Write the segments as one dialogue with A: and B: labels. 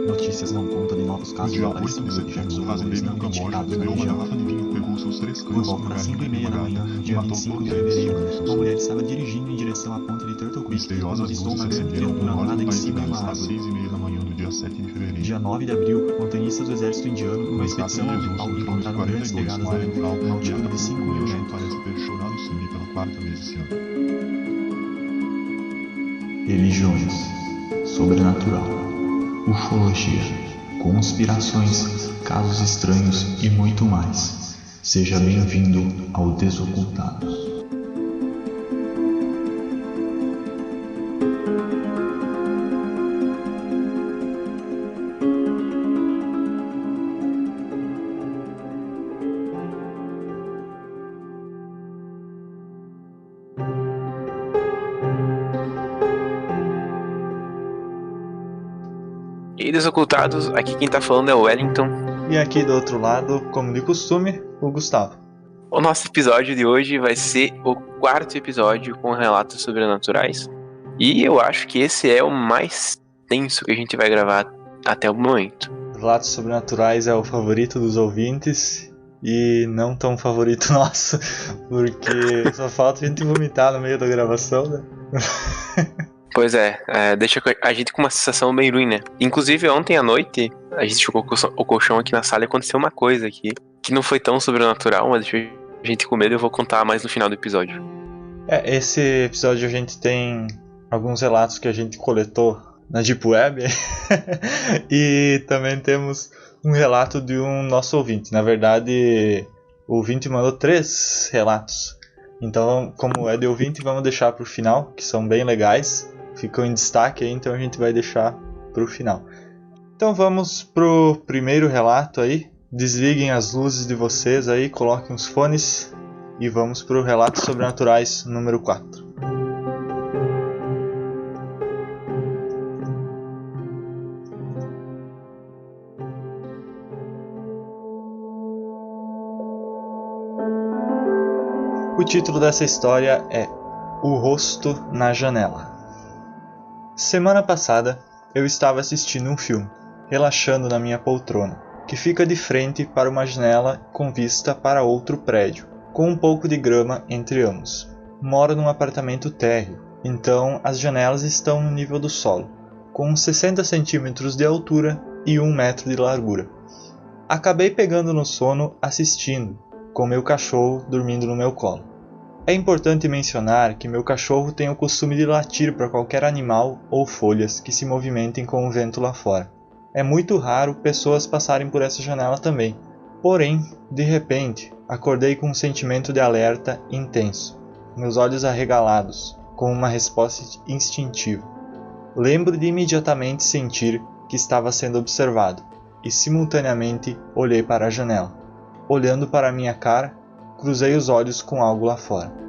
A: Notícias dão conta de novos casos
B: dia
A: de
B: 8 de
A: aparecimento de
B: setembro, o
A: voadores
B: fazendeiro
A: não
B: Camboja
A: identificados na
B: bebeu uma
A: região.
B: garrafa de vinho, pegou seus 3
A: Por
B: cães e
A: volta
B: foi
A: das
B: à
A: 5h30 da manhã,
B: e
A: dia
B: matou
A: 25 de
B: todos eles,
A: fevereiro,
B: sugando seus
A: uma mulher
B: filhos.
A: estava dirigindo em direção à ponte de Turtle Creek quando
B: Misteriosas
A: avistou
B: luzes
A: uma
B: se
A: grande
B: acenderam
A: criatura
B: no norte
A: armada
B: do
A: em
B: país de
A: cima de
B: Gales
A: uma
B: às
A: árvore.
B: 6h30 da manhã do dia 7 de fevereiro.
A: Dia 9 de abril, montanhistas do exército indiano, numa
B: No
A: expedição
B: encalço de
A: ao
B: Jesus surgiu
A: encontraram grandes
B: 42
A: pegadas
B: com
A: na
B: área
A: neve,
B: rural
A: uma
B: e
A: altura de
B: a
A: 5.000
B: population
A: metros.
B: parece ter chorado sangue pela quarta vez esse ano.
A: Religiões, sobrenatural, ufologia, conspirações, casos estranhos e muito mais. Seja bem-vindo ao Desocultados.
C: E aí, Desocultados, aqui quem tá falando é o Wellington.
D: E aqui do outro lado, como de costume, o Gustavo.
C: O nosso episódio de hoje vai ser o 4º episódio com relatos sobrenaturais. E eu acho que esse é o mais tenso que a gente vai gravar até o momento.
D: Relatos sobrenaturais é o favorito dos ouvintes e não tão favorito nosso, porque só falta a gente vomitar no meio da gravação, né?
C: Pois é, deixa a gente com uma sensação bem ruim, né? Inclusive, ontem à noite, a gente chocou o colchão aqui na sala e aconteceu uma coisa aqui, que não foi tão sobrenatural, mas deixou a gente com medo e eu vou contar mais no final do episódio.
D: Esse episódio a gente tem alguns relatos que a gente coletou na Deep Web e também temos um relato de um nosso ouvinte. Na verdade, o ouvinte mandou 3 relatos. Então, como é de ouvinte, vamos deixar para o final, que são bem legais. Ficam em destaque aí, então a gente vai deixar para o final. Então vamos pro primeiro relato aí. Desliguem as luzes de vocês aí, coloquem os fones e vamos pro Relatos Sobrenaturais número 4. O título dessa história é O Rosto na Janela. Semana passada, eu estava assistindo um filme, relaxando na minha poltrona, que fica de frente para uma janela com vista para outro prédio, com um pouco de grama entre ambos. Moro num apartamento térreo, então as janelas estão no nível do solo, com uns 60 centímetros de altura e 1 metro de largura. Acabei pegando no sono assistindo, com meu cachorro dormindo no meu colo. É importante mencionar que meu cachorro tem o costume de latir para qualquer animal ou folhas que se movimentem com o vento lá fora. É muito raro pessoas passarem por essa janela também. Porém, de repente, acordei com um sentimento de alerta intenso, meus olhos arregalados, com uma resposta instintiva. Lembro de imediatamente sentir que estava sendo observado, e simultaneamente olhei para a janela. Olhando para a minha cara, cruzei os olhos com algo lá fora.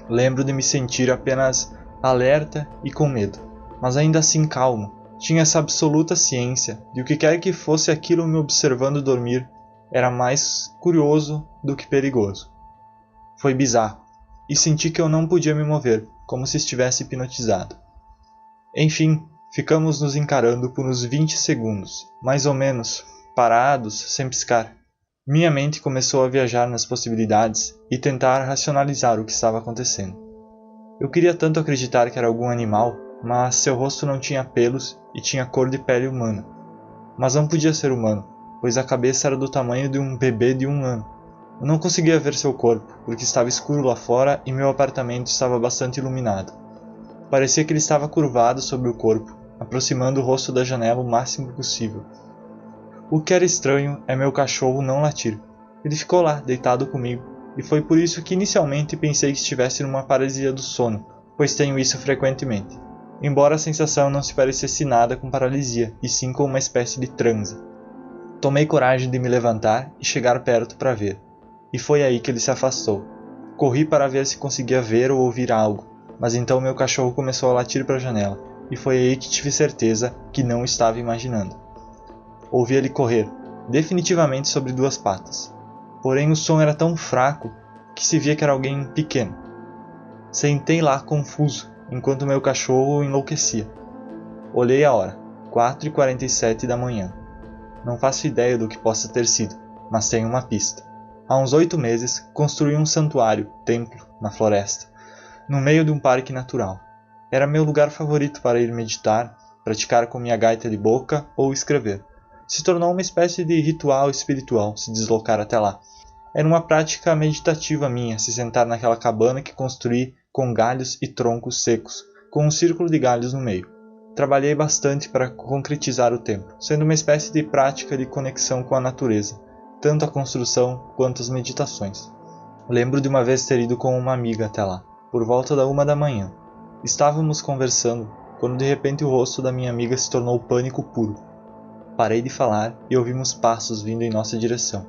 D: Lembro de me sentir apenas alerta e com medo, mas ainda assim calmo. Tinha essa absoluta ciência de o que quer que fosse aquilo me observando dormir era mais curioso do que perigoso. Foi bizarro, e senti que eu não podia me mover, como se estivesse hipnotizado. Enfim, ficamos nos encarando por uns 20 segundos, mais ou menos, parados, sem piscar. Minha mente começou a viajar nas possibilidades e tentar racionalizar o que estava acontecendo. Eu queria tanto acreditar que era algum animal, mas seu rosto não tinha pelos e tinha cor de pele humana. Mas não podia ser humano, pois a cabeça era do tamanho de um bebê de 1 ano. Eu não conseguia ver seu corpo, porque estava escuro lá fora e meu apartamento estava bastante iluminado. Parecia que ele estava curvado sobre o corpo, aproximando o rosto da janela o máximo possível. O que era estranho é meu cachorro não latir. Ele ficou lá, deitado comigo, e foi por isso que inicialmente pensei que estivesse numa paralisia do sono, pois tenho isso frequentemente. Embora a sensação não se parecesse nada com paralisia, e sim com uma espécie de transe. Tomei coragem de me levantar e chegar perto para ver, e foi aí que ele se afastou. Corri para ver se conseguia ver ou ouvir algo, mas então meu cachorro começou a latir para a janela, e foi aí que tive certeza que não estava imaginando. Ouvi ele correr, definitivamente sobre 2 patas. Porém o som era tão fraco que se via que era alguém pequeno. Sentei lá confuso, enquanto meu cachorro enlouquecia. Olhei a hora, 4h47 da manhã. Não faço ideia do que possa ter sido, mas tenho uma pista. Há uns 8 meses, construí um santuário, templo, na floresta, no meio de um parque natural. Era meu lugar favorito para ir meditar, praticar com minha gaita de boca ou escrever. Se tornou uma espécie de ritual espiritual se deslocar até lá. Era uma prática meditativa minha se sentar naquela cabana que construí com galhos e troncos secos, com um círculo de galhos no meio. Trabalhei bastante para concretizar o templo, sendo uma espécie de prática de conexão com a natureza, tanto a construção quanto as meditações. Lembro de uma vez ter ido com uma amiga até lá, por volta da 1 da manhã. Estávamos conversando, quando de repente o rosto da minha amiga se tornou pânico puro. Parei de falar e ouvimos passos vindo em nossa direção.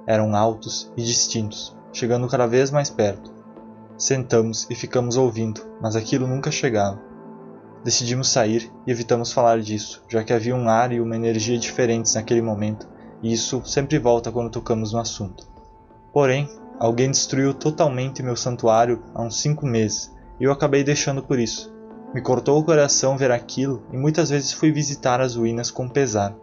D: Eram altos e distintos, chegando cada vez mais perto. Sentamos e ficamos ouvindo, mas aquilo nunca chegava. Decidimos sair e evitamos falar disso, já que havia um ar e uma energia diferentes naquele momento, e isso sempre volta quando tocamos no assunto. Porém, alguém destruiu totalmente meu santuário há uns 5 meses, e eu acabei deixando por isso. Me cortou o coração ver aquilo e muitas vezes fui visitar as ruínas com pesar.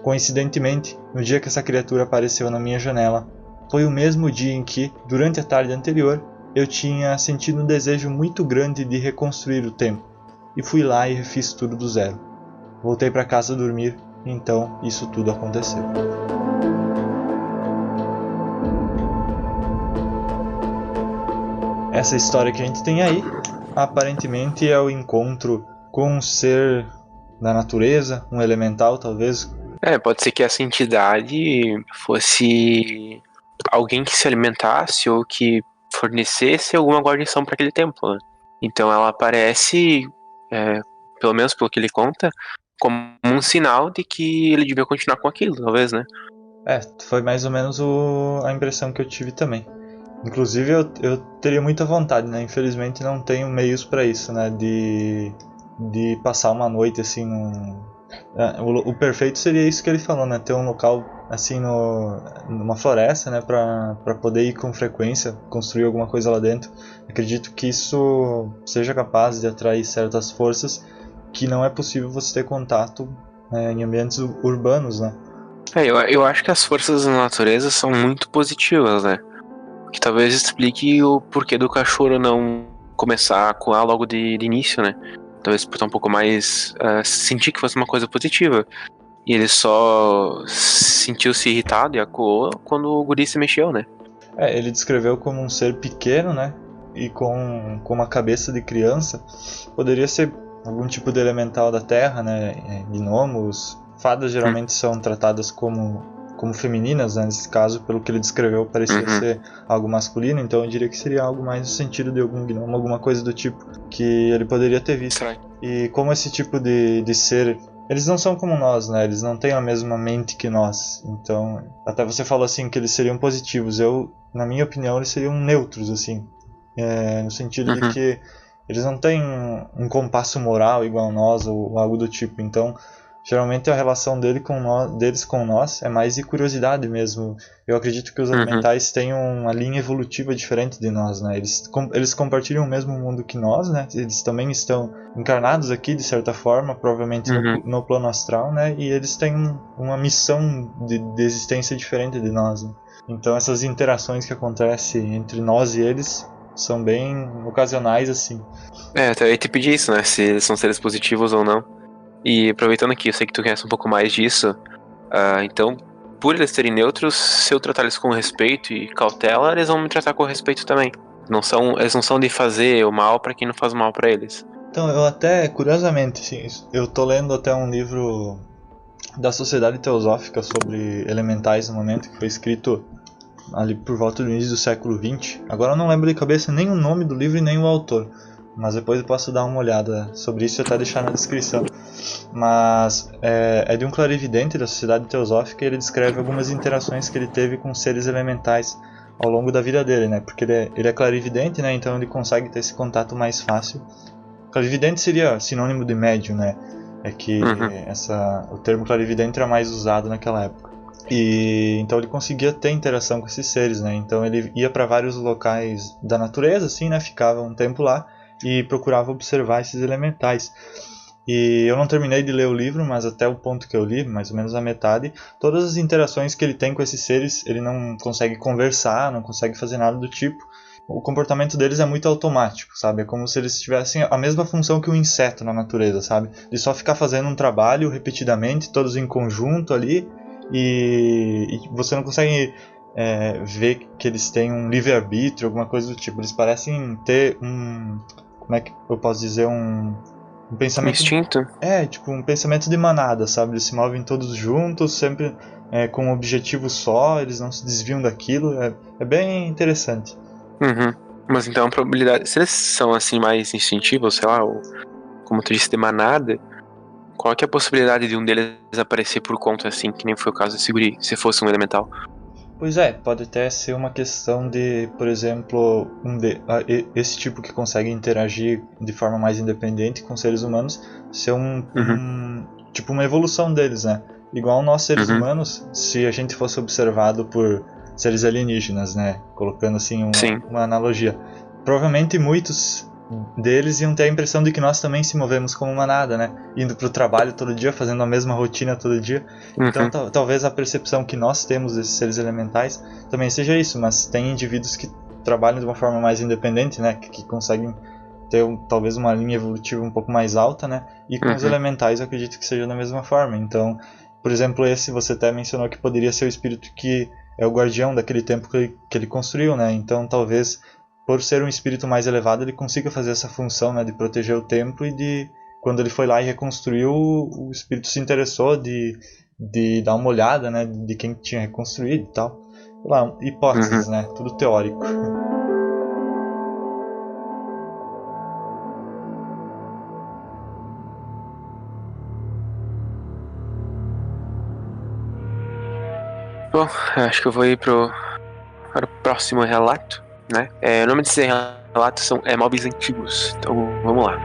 D: Coincidentemente, no dia que essa criatura apareceu na minha janela, foi o mesmo dia em que, durante a tarde anterior, eu tinha sentido um desejo muito grande de reconstruir o templo, e fui lá e refiz tudo do zero. Voltei para casa dormir, e então isso tudo aconteceu. Essa história que a gente tem aí, aparentemente é o encontro com um ser da natureza, um elemental talvez.
C: Pode ser que essa entidade fosse alguém que se alimentasse ou que fornecesse alguma guarnição para aquele templo, né? Então ela aparece, pelo menos pelo que ele conta, como um sinal de que ele devia continuar com aquilo, talvez, né?
D: Foi mais ou menos a impressão que eu tive também. Inclusive eu teria muita vontade, né? Infelizmente não tenho meios para isso, né? De passar uma noite assim o perfeito seria isso que ele falou, né? Ter um local assim numa floresta, né? Para poder ir com frequência, construir alguma coisa lá dentro. Acredito que isso seja capaz de atrair certas forças que não é possível você ter contato em ambientes urbanos, né?
C: Eu acho que as forças da natureza são muito positivas, né? Que talvez explique o porquê do cachorro não começar a coar logo de início, né? Talvez por estar um pouco mais... sentir que fosse uma coisa positiva. E ele só sentiu-se irritado e acuou quando o guri se mexeu, né?
D: Ele descreveu como um ser pequeno, né? E com uma cabeça de criança. Poderia ser algum tipo de elemental da terra, né? Gnomos. Fadas geralmente são tratadas como femininas, né? Nesse caso, pelo que ele descreveu, parecia ser algo masculino, então eu diria que seria algo mais no sentido de algum gnomo, alguma coisa do tipo que ele poderia ter visto. E como esse tipo de ser, eles não são como nós, né? Eles não têm a mesma mente que nós, então até você falou assim que eles seriam positivos. Na minha opinião, eles seriam neutros, assim, no sentido de que eles não têm um compasso moral igual a nós ou algo do tipo, então geralmente a relação deles com nós é mais de curiosidade mesmo. Eu acredito que os elementais têm uma linha evolutiva diferente de nós, né? Eles compartilham o mesmo mundo que nós, né? Eles também estão encarnados aqui de certa forma, provavelmente no plano astral, né? E eles têm uma missão de existência diferente de nós, né? Então essas interações que acontecem entre nós e eles são bem ocasionais, assim.
C: Eu ia te pedir isso, né? Se eles são seres positivos ou não. E aproveitando aqui, eu sei que tu conhece um pouco mais disso, então, por eles serem neutros, se eu tratar eles com respeito e cautela, eles vão me tratar com respeito também. Eles não são de fazer o mal pra quem não faz o mal pra eles.
D: Então, eu até, curiosamente, assim, eu tô lendo até um livro da Sociedade Teosófica sobre elementais no momento, que foi escrito ali por volta do início do século XX. Agora eu não lembro de cabeça nem o nome do livro e nem o autor, mas depois eu posso dar uma olhada sobre isso e até deixar na descrição. Mas é de um clarividente da Sociedade Teosófica, e ele descreve algumas interações que ele teve com seres elementais ao longo da vida dele, né? Porque ele é clarividente, né? Então ele consegue ter esse contato mais fácil. Clarividente seria sinônimo de médium, né? É que o termo clarividente era mais usado naquela época. E então ele conseguia ter interação com esses seres, né? Então ele ia para vários locais da natureza, assim, né? Ficava um tempo lá e procurava observar esses elementais. E eu não terminei de ler o livro, mas até o ponto que eu li, mais ou menos a metade, todas as interações que ele tem com esses seres, ele não consegue conversar, não consegue fazer nada do tipo. O comportamento deles é muito automático, sabe? É como se eles tivessem a mesma função que um inseto na natureza, sabe? De só ficar fazendo um trabalho repetidamente, todos em conjunto ali, e você não consegue ver que eles têm um livre-arbítrio, alguma coisa do tipo. Eles parecem ter como é que eu posso dizer, um pensamento...
C: Instinto?
D: Tipo um pensamento de manada, sabe? Eles se movem todos juntos, sempre com um objetivo só, eles não se desviam daquilo. É bem interessante.
C: Uhum. Mas então a probabilidade... Se eles são assim mais instintivos, sei lá, ou, como tu disse, de manada, qual que é a possibilidade de um deles aparecer por conta assim, que nem foi o caso desse guri, se fosse um elemental?
D: Pois pode até ser uma questão de, por exemplo, esse tipo que consegue interagir de forma mais independente com seres humanos, ser tipo uma evolução deles, né? Igual nós seres humanos, se a gente fosse observado por seres alienígenas, né? Colocando assim uma analogia. Provavelmente muitos deles iam ter a impressão de que nós também se movemos como manada, né? Indo pro trabalho todo dia, fazendo a mesma rotina todo dia. Então talvez a percepção que nós temos desses seres elementais também seja isso, mas tem indivíduos que trabalham de uma forma mais independente, né? Que conseguem ter talvez uma linha evolutiva um pouco mais alta, né? E com os elementais eu acredito que seja da mesma forma. Então, por exemplo, esse você até mencionou que poderia ser o espírito que é o guardião daquele templo que ele construiu, né? Então talvez, por ser um espírito mais elevado, ele consiga fazer essa função, né, de proteger o templo, e de, quando ele foi lá e reconstruiu, o espírito se interessou de dar uma olhada, né, de quem tinha reconstruído e tal. Sei lá, hipóteses, né? Tudo teórico.
C: Bom, acho que eu vou ir para o próximo relato, né? O nome desse relato são móveis antigos, então vamos lá.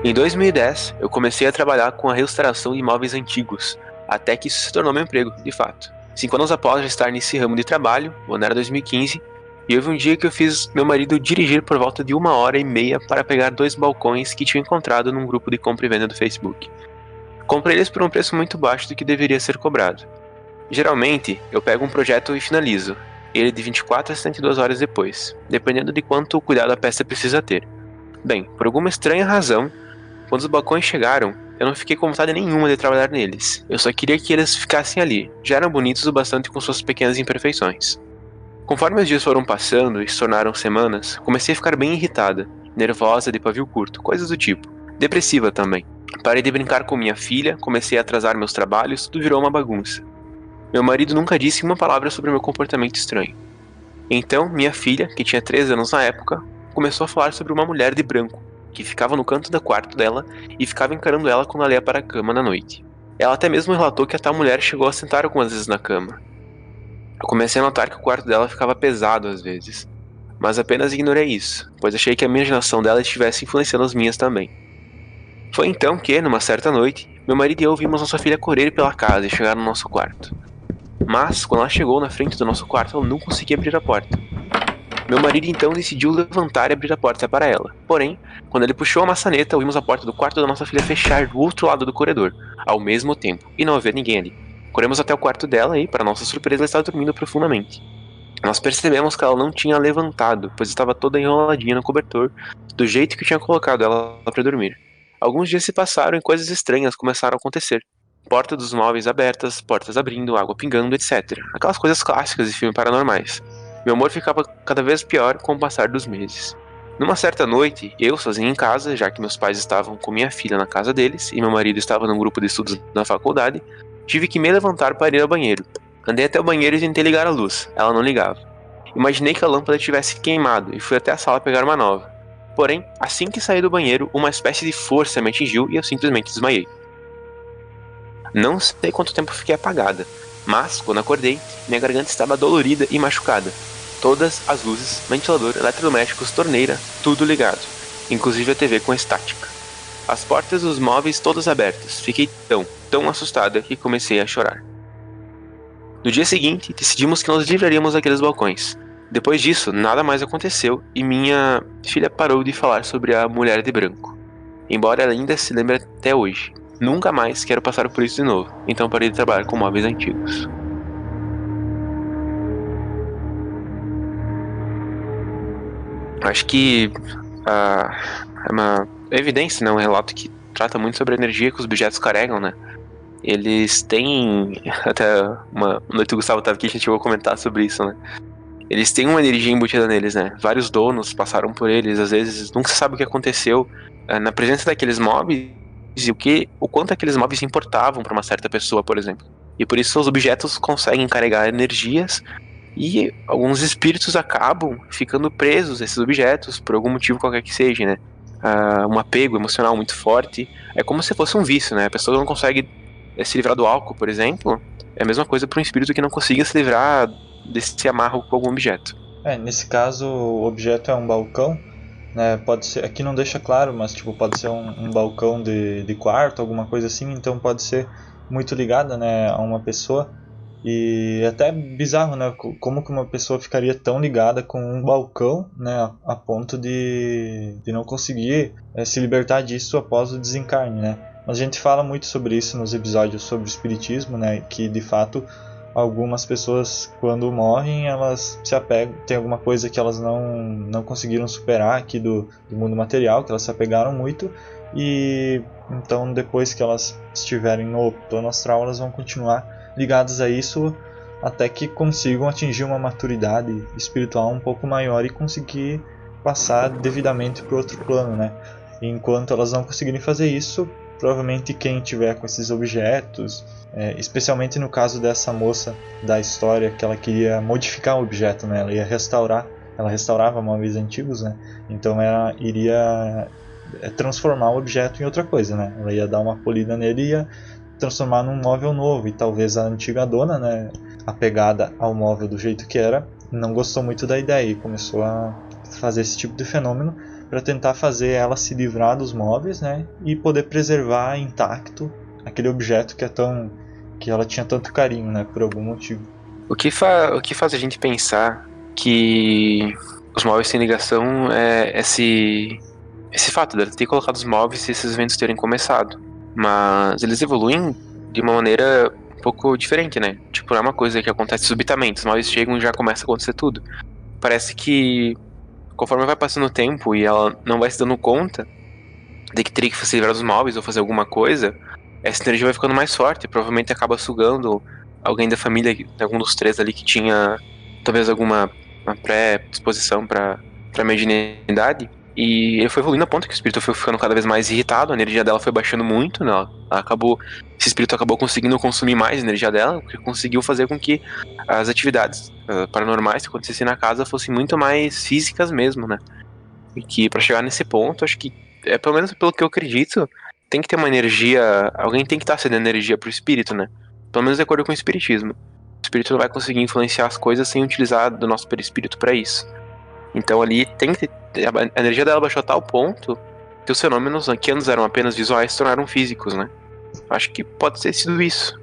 C: Em 2010, eu comecei a trabalhar com a restauração de imóveis antigos, até que isso se tornou meu emprego, de fato. 5 anos após já estar nesse ramo de trabalho, o ano era 2015, e houve um dia que eu fiz meu marido dirigir por volta de 1h30 para pegar 2 balcões que tinha encontrado num grupo de compra e venda do Facebook. Comprei eles por um preço muito baixo do que deveria ser cobrado. Geralmente, eu pego um projeto e finalizo, ele de 24 a 72 horas depois, dependendo de quanto cuidado a peça precisa ter. Bem, por alguma estranha razão, quando os balcões chegaram, eu não fiquei com vontade nenhuma de trabalhar neles. Eu só queria que eles ficassem ali, já eram bonitos o bastante com suas pequenas imperfeições. Conforme os dias foram passando e se tornaram semanas, comecei a ficar bem irritada, nervosa de pavio curto, coisas do tipo, depressiva também. Parei de brincar com minha filha, comecei a atrasar meus trabalhos, tudo virou uma bagunça. Meu marido nunca disse uma palavra sobre meu comportamento estranho. Então, minha filha, que tinha 13 anos na época, começou a falar sobre uma mulher de branco, que ficava no canto do quarto dela e ficava encarando ela quando ela ia para a cama na noite. Ela até mesmo relatou que a tal mulher chegou a sentar algumas vezes na cama. Eu comecei a notar que o quarto dela ficava pesado às vezes, mas apenas ignorei isso, pois achei que a imaginação dela estivesse influenciando as minhas também. Foi então que, numa certa noite, meu marido e eu vimos nossa filha correr pela casa e chegar no nosso quarto. Mas, quando ela chegou na frente do nosso quarto, ela não conseguia abrir a porta. Meu marido então decidiu levantar e abrir a porta para ela. Porém, quando ele puxou a maçaneta, ouvimos a porta do quarto da nossa filha fechar do outro lado do corredor, ao mesmo tempo, e não havia ninguém ali. Corremos até o quarto dela e, para nossa surpresa, ela estava dormindo profundamente. Nós percebemos que ela não tinha levantado, pois estava toda enroladinha no cobertor, do jeito que tinha colocado ela para dormir. Alguns dias se passaram e coisas estranhas começaram a acontecer. Porta dos móveis abertas, portas abrindo, água pingando, etc. Aquelas coisas clássicas de filmes paranormais. Meu humor ficava cada vez pior com o passar dos meses. Numa certa noite, eu sozinho em casa, já que meus pais estavam com minha filha na casa deles e meu marido estava num grupo de estudos na faculdade, tive que me levantar para ir ao banheiro. Andei até o banheiro e tentei ligar a luz, ela não ligava. Imaginei que a lâmpada tivesse queimado e fui até a sala pegar uma nova. Porém, assim que saí do banheiro, uma espécie de força me atingiu e eu simplesmente desmaiei. Não sei quanto tempo fiquei apagada, mas, quando acordei, minha garganta estava dolorida e machucada. Todas as luzes, ventilador, eletrodomésticos, torneira, tudo ligado, inclusive a TV com estática. As portas dos móveis todas abertas. Fiquei tão assustada que comecei a chorar. No dia seguinte, decidimos que nós livraríamos aqueles balcões. Depois disso, nada mais aconteceu e minha filha parou de falar sobre a mulher de branco. Embora ela ainda se lembre até hoje. Nunca mais quero passar por isso de novo, então parei de trabalhar com móveis antigos. Acho que é uma evidência, né? Um relato que trata muito sobre a energia que os objetos carregam, né? Eles têm, até uma noite o Gustavo estava aqui, a gente chegou a comentar sobre isso, né? Eles têm uma energia embutida neles, né? Vários donos passaram por eles, às vezes nunca se sabe o que aconteceu na presença daqueles móveis e o quanto aqueles móveis importavam para uma certa pessoa, por exemplo. E por isso os objetos conseguem carregar energias e alguns espíritos acabam ficando presos a esses objetos por algum motivo qualquer que seja, né? Um apego emocional muito forte. É como se fosse um vício, né? A pessoa não consegue se livrar do álcool, por exemplo. É a mesma coisa para um espírito que não consiga se livrar desse amarro com algum objeto.
D: Nesse caso, o objeto é um balcão, né? Pode ser, aqui não deixa claro, mas tipo, pode ser um balcão de quarto, alguma coisa assim, então pode ser muito ligada, né, a uma pessoa. E é até bizarro, né, como que uma pessoa ficaria tão ligada com um balcão, né, a ponto de não conseguir se libertar disso após o desencarne, né. Mas a gente fala muito sobre isso nos episódios sobre o espiritismo, né, que de fato algumas pessoas, quando morrem, elas se apegam, tem alguma coisa que elas não conseguiram superar aqui do mundo material, que elas se apegaram muito, e então depois que elas estiverem no plano astral, elas vão continuar ligadas a isso até que consigam atingir uma maturidade espiritual um pouco maior e conseguir passar devidamente para o outro plano, né? E enquanto elas não conseguirem fazer isso, provavelmente quem tiver com esses objetos, especialmente no caso dessa moça da história, que ela queria modificar o objeto, né? Ela ia restaurar, ela restaurava móveis antigos, né? Então ela iria transformar o objeto em outra coisa, né? Ela ia dar uma polida nele e ia transformar num móvel novo, e talvez a antiga dona, né, apegada ao móvel do jeito que era, não gostou muito da ideia e começou a fazer esse tipo de fenômeno para tentar fazer ela se livrar dos móveis, né, e poder preservar intacto aquele objeto que ela tinha tanto carinho, né, por algum motivo.
C: O que faz a gente pensar que os móveis sem ligação é esse fato de ter colocado os móveis e esses eventos terem começado. Mas eles evoluem de uma maneira um pouco diferente, né? Tipo, não é uma coisa que acontece subitamente. Os móveis chegam e já começa a acontecer tudo. Parece que conforme vai passando o tempo e ela não vai se dando conta de que teria que se livrar dos móveis ou fazer alguma coisa, essa energia vai ficando mais forte. Provavelmente acaba sugando alguém da família, algum dos três ali que tinha talvez alguma pré-disposição para mediunidade. E ele foi evoluindo a ponto que o espírito foi ficando cada vez mais irritado, a energia dela foi baixando muito, né? Esse espírito acabou conseguindo consumir mais energia dela, o que conseguiu fazer com que as atividades paranormais que acontecessem na casa fossem muito mais físicas mesmo, né? E que para chegar nesse ponto, acho que, pelo menos pelo que eu acredito, tem que ter uma energia, alguém tem que estar cedendo energia pro espírito, né? Pelo menos de acordo com o espiritismo. O espírito não vai conseguir influenciar as coisas sem utilizar do nosso perispírito para isso. Então ali tem que a energia dela baixou a tal ponto que os fenômenos que antes eram apenas visuais se tornaram físicos, né? Acho que pode ter sido isso.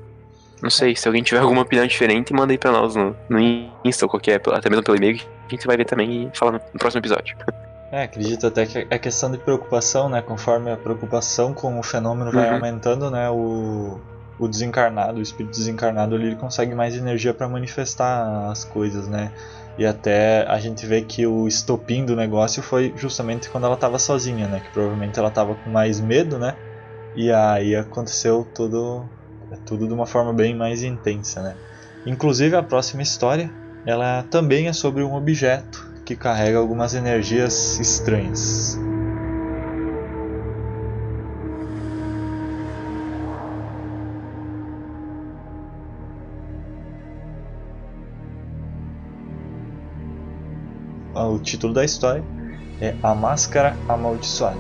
C: Não sei, se alguém tiver alguma opinião diferente, manda aí pra nós no Insta ou qualquer, até mesmo pelo e-mail, que a gente vai ver também e falar no próximo episódio.
D: Acredito até que é questão de preocupação, né? Conforme a preocupação com o fenômeno vai aumentando, né? O desencarnado, o espírito desencarnado, ele consegue mais energia para manifestar as coisas, né? E até a gente vê que o estopim do negócio foi justamente quando ela estava sozinha, né? Que provavelmente ela estava com mais medo, né? E aí aconteceu tudo de uma forma bem mais intensa, né? Inclusive a próxima história, ela também é sobre um objeto que carrega algumas energias estranhas. O título da história é A Máscara Amaldiçoada.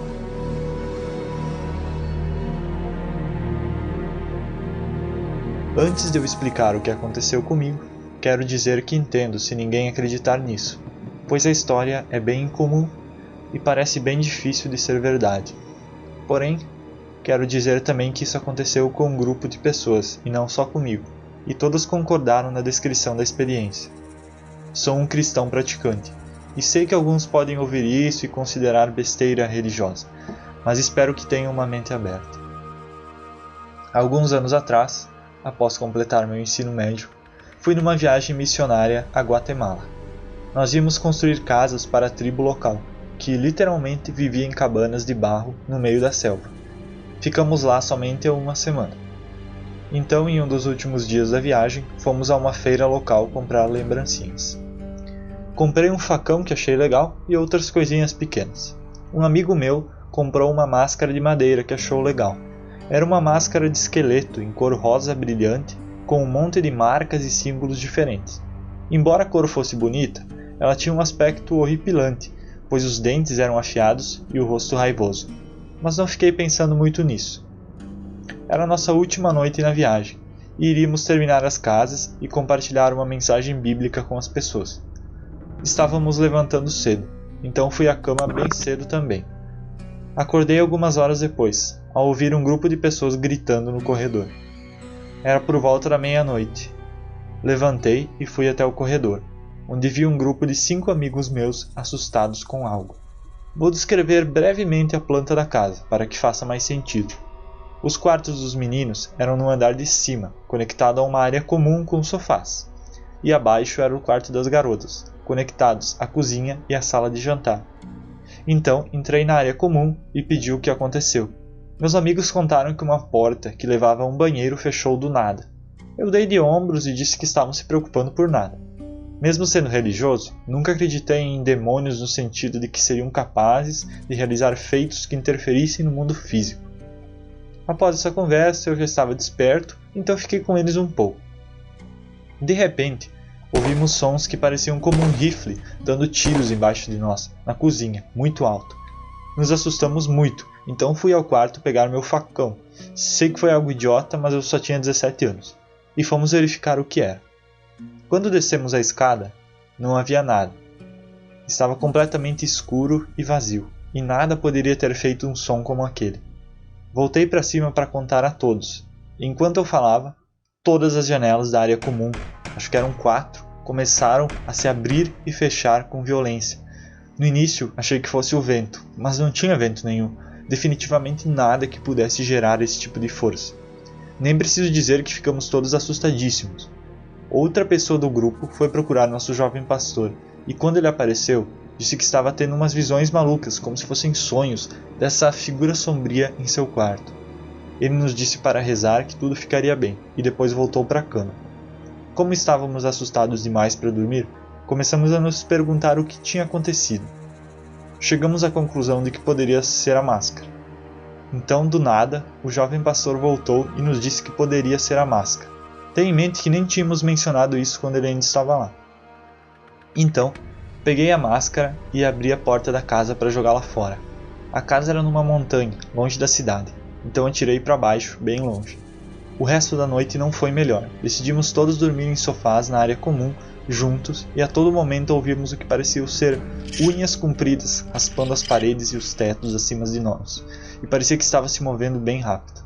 D: Antes de eu explicar o que aconteceu comigo, quero dizer que entendo se ninguém acreditar nisso, pois a história é bem incomum e parece bem difícil de ser verdade. Porém, quero dizer também que isso aconteceu com um grupo de pessoas e não só comigo, e todos concordaram na descrição da experiência. sou um cristão praticante, e sei que alguns podem ouvir isso e considerar besteira religiosa, mas espero que tenham uma mente aberta. Alguns anos atrás, após completar meu ensino médio, fui numa viagem missionária a Guatemala. Nós íamos construir casas para a tribo local, que literalmente vivia em cabanas de barro no meio da selva. Ficamos lá somente uma semana. Então, em um dos últimos dias da viagem, fomos a uma feira local comprar lembrancinhas. Comprei um facão que achei legal e outras coisinhas pequenas. Um amigo meu comprou uma máscara de madeira que achou legal. Era uma máscara de esqueleto em cor rosa brilhante, com um monte de marcas e símbolos diferentes. Embora a cor fosse bonita, ela tinha um aspecto horripilante, pois os dentes eram afiados e o rosto raivoso. Mas não fiquei pensando muito nisso. Era nossa última noite na viagem, e iríamos terminar as casas e compartilhar uma mensagem bíblica com as pessoas. Estávamos levantando cedo, então fui à cama bem cedo também. Acordei algumas horas depois, ao ouvir um grupo de pessoas gritando no corredor. Era por volta da meia-noite. Levantei e fui até o corredor, onde vi um grupo de 5 amigos meus assustados com algo. Vou descrever brevemente a planta da casa, para que faça mais sentido. Os quartos dos meninos eram no andar de cima, conectado a uma área comum com sofás, e abaixo era o quarto das garotas, conectados à cozinha e à sala de jantar. Então entrei na área comum e pedi o que aconteceu. Meus amigos contaram que uma porta que levava a um banheiro fechou do nada. Eu dei de ombros e disse que estavam se preocupando por nada. Mesmo sendo religioso, nunca acreditei em demônios no sentido de que seriam capazes de realizar feitos que interferissem no mundo físico. Após essa conversa, eu já estava desperto, então fiquei com eles um pouco. De repente, ouvimos sons que pareciam como um rifle dando tiros embaixo de nós, na cozinha, muito alto. Nos assustamos muito, então fui ao quarto pegar meu facão. Sei que foi algo idiota, mas eu só tinha 17 anos. E fomos verificar o que era. Quando descemos a escada, não havia nada. Estava completamente escuro e vazio, e nada poderia ter feito um som como aquele. Voltei para cima para contar a todos. E enquanto eu falava, todas as janelas da área comum, acho que eram 4, começaram a se abrir e fechar com violência. No início, achei que fosse o vento, mas não tinha vento nenhum. Definitivamente nada que pudesse gerar esse tipo de força. Nem preciso dizer que ficamos todos assustadíssimos. Outra pessoa do grupo foi procurar nosso jovem pastor, e quando ele apareceu, disse que estava tendo umas visões malucas, como se fossem sonhos, dessa figura sombria em seu quarto. Ele nos disse para rezar que tudo ficaria bem, e depois voltou para a cama. Como estávamos assustados demais para dormir, começamos a nos perguntar o que tinha acontecido. Chegamos à conclusão de que poderia ser a máscara. Então, do nada, o jovem pastor voltou e nos disse que poderia ser a máscara. Tenha em mente que nem tínhamos mencionado isso quando ele ainda estava lá. Então, peguei a máscara e abri a porta da casa para jogá-la fora. A casa era numa montanha, longe da cidade, então atirei para baixo, bem longe. O resto da noite não foi melhor. Decidimos todos dormir em sofás na área comum, juntos, e a todo momento ouvimos o que parecia ser unhas compridas raspando as paredes e os tetos acima de nós, e parecia que estava se movendo bem rápido.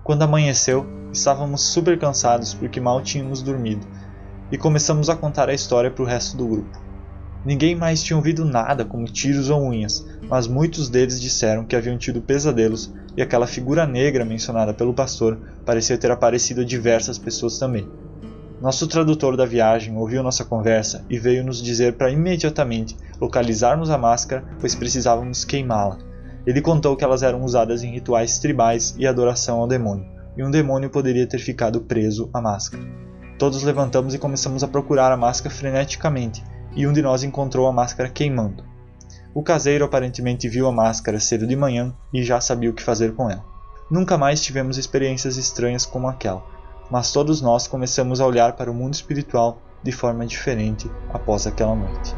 D: Quando amanheceu, estávamos super cansados porque mal tínhamos dormido, e começamos a contar a história para o resto do grupo. Ninguém mais tinha ouvido nada como tiros ou unhas, mas muitos deles disseram que haviam tido pesadelos e aquela figura negra mencionada pelo pastor parecia ter aparecido a diversas pessoas também. Nosso tradutor da viagem ouviu nossa conversa e veio nos dizer para imediatamente localizarmos a máscara, pois precisávamos queimá-la. Ele contou que elas eram usadas em rituais tribais e adoração ao demônio, e um demônio poderia ter ficado preso à máscara. Todos levantamos e começamos a procurar a máscara freneticamente, e um de nós encontrou a máscara queimando. O caseiro aparentemente viu a máscara cedo de manhã e já sabia o que fazer com ela. Nunca mais tivemos experiências estranhas como aquela, mas todos nós começamos a olhar para o mundo espiritual de forma diferente após aquela noite.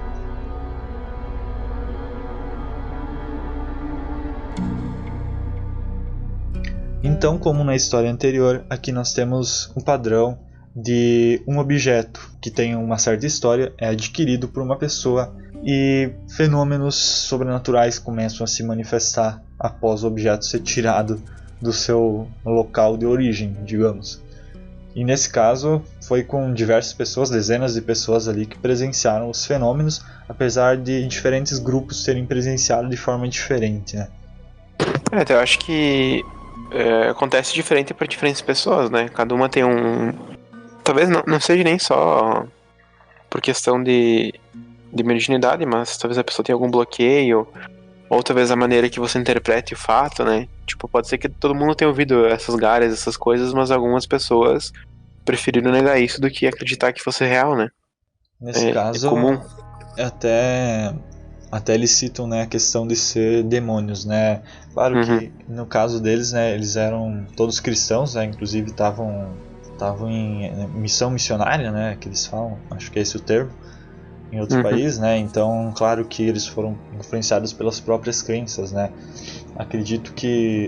D: Então, como na história anterior, aqui nós temos um padrão de um objeto que tem uma certa história, é adquirido por uma pessoa e fenômenos sobrenaturais começam a se manifestar após o objeto ser tirado do seu local de origem, digamos. E nesse caso foi com diversas pessoas, dezenas de pessoas ali que presenciaram os fenômenos, apesar de diferentes grupos terem presenciado de forma diferente, né?
C: Então eu acho que acontece diferente para diferentes pessoas, né? Cada uma tem um... Talvez não seja nem só por questão de mediunidade, mas talvez a pessoa tenha algum bloqueio, ou talvez a maneira que você interprete o fato, né? Tipo, pode ser que todo mundo tenha ouvido essas galhas, essas coisas, mas algumas pessoas preferiram negar isso do que acreditar que fosse real, né?
D: Nesse caso,
C: comum.
D: até eles citam, né, a questão de ser demônios, né? Claro que no caso deles, né, eles eram todos cristãos, né? Inclusive estavam em missão missionária, né, que eles falam, acho que é esse o termo, em outros países, né? Então, claro que eles foram influenciados pelas próprias crenças, né?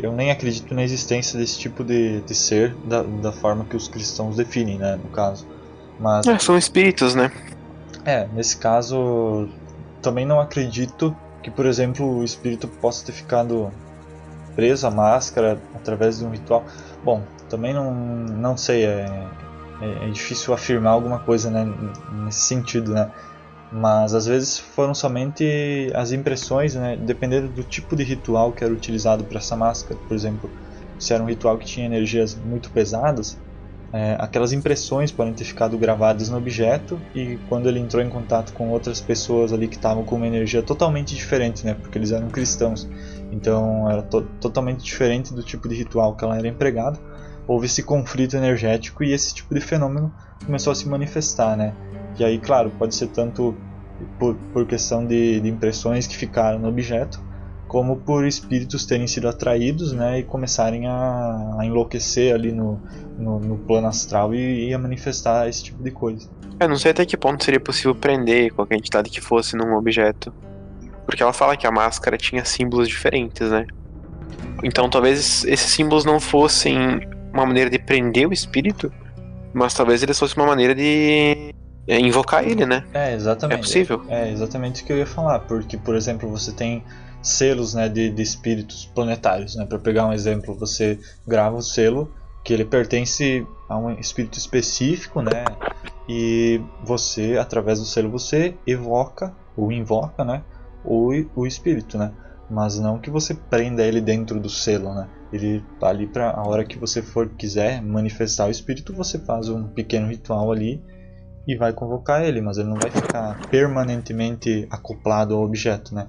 D: Eu nem acredito na existência desse tipo de ser da forma que os cristãos definem, né, no caso. Mas
C: são espíritos, né?
D: nesse caso também não acredito que, por exemplo, o espírito possa ter ficado preso à máscara através de um ritual. Bom, também não sei, é difícil afirmar alguma coisa, né, nesse sentido, né? Mas às vezes foram somente as impressões, né, dependendo do tipo de ritual que era utilizado para essa máscara. Por exemplo, se era um ritual que tinha energias muito pesadas, aquelas impressões podem ter ficado gravadas no objeto, e quando ele entrou em contato com outras pessoas ali que estavam com uma energia totalmente diferente, né, porque eles eram cristãos, então era totalmente diferente do tipo de ritual que ela era empregada, houve esse conflito energético e esse tipo de fenômeno começou a se manifestar, né? E aí, claro, pode ser tanto por questão de impressões que ficaram no objeto, como por espíritos terem sido atraídos, né, e começarem a enlouquecer ali no plano astral e a manifestar esse tipo de coisa.
C: Eu não sei até que ponto seria possível prender qualquer entidade que fosse num objeto. Porque ela fala que a máscara tinha símbolos diferentes, né? Então talvez esses símbolos não fossem uma maneira de prender o espírito, mas talvez eles fossem uma maneira de invocar ele, né?
D: Exatamente.
C: É possível.
D: É exatamente o que eu ia falar, porque, por exemplo, você tem selos, né, de espíritos planetários, né? Para pegar um exemplo, você grava o selo que ele pertence a um espírito específico, né? E você, através do selo, você evoca ou invoca, né, o espírito, né? Mas não que você prenda ele dentro do selo, né? Ele tá ali para a hora que você quiser manifestar o espírito, você faz um pequeno ritual ali e vai convocar ele, mas ele não vai ficar permanentemente acoplado ao objeto, né?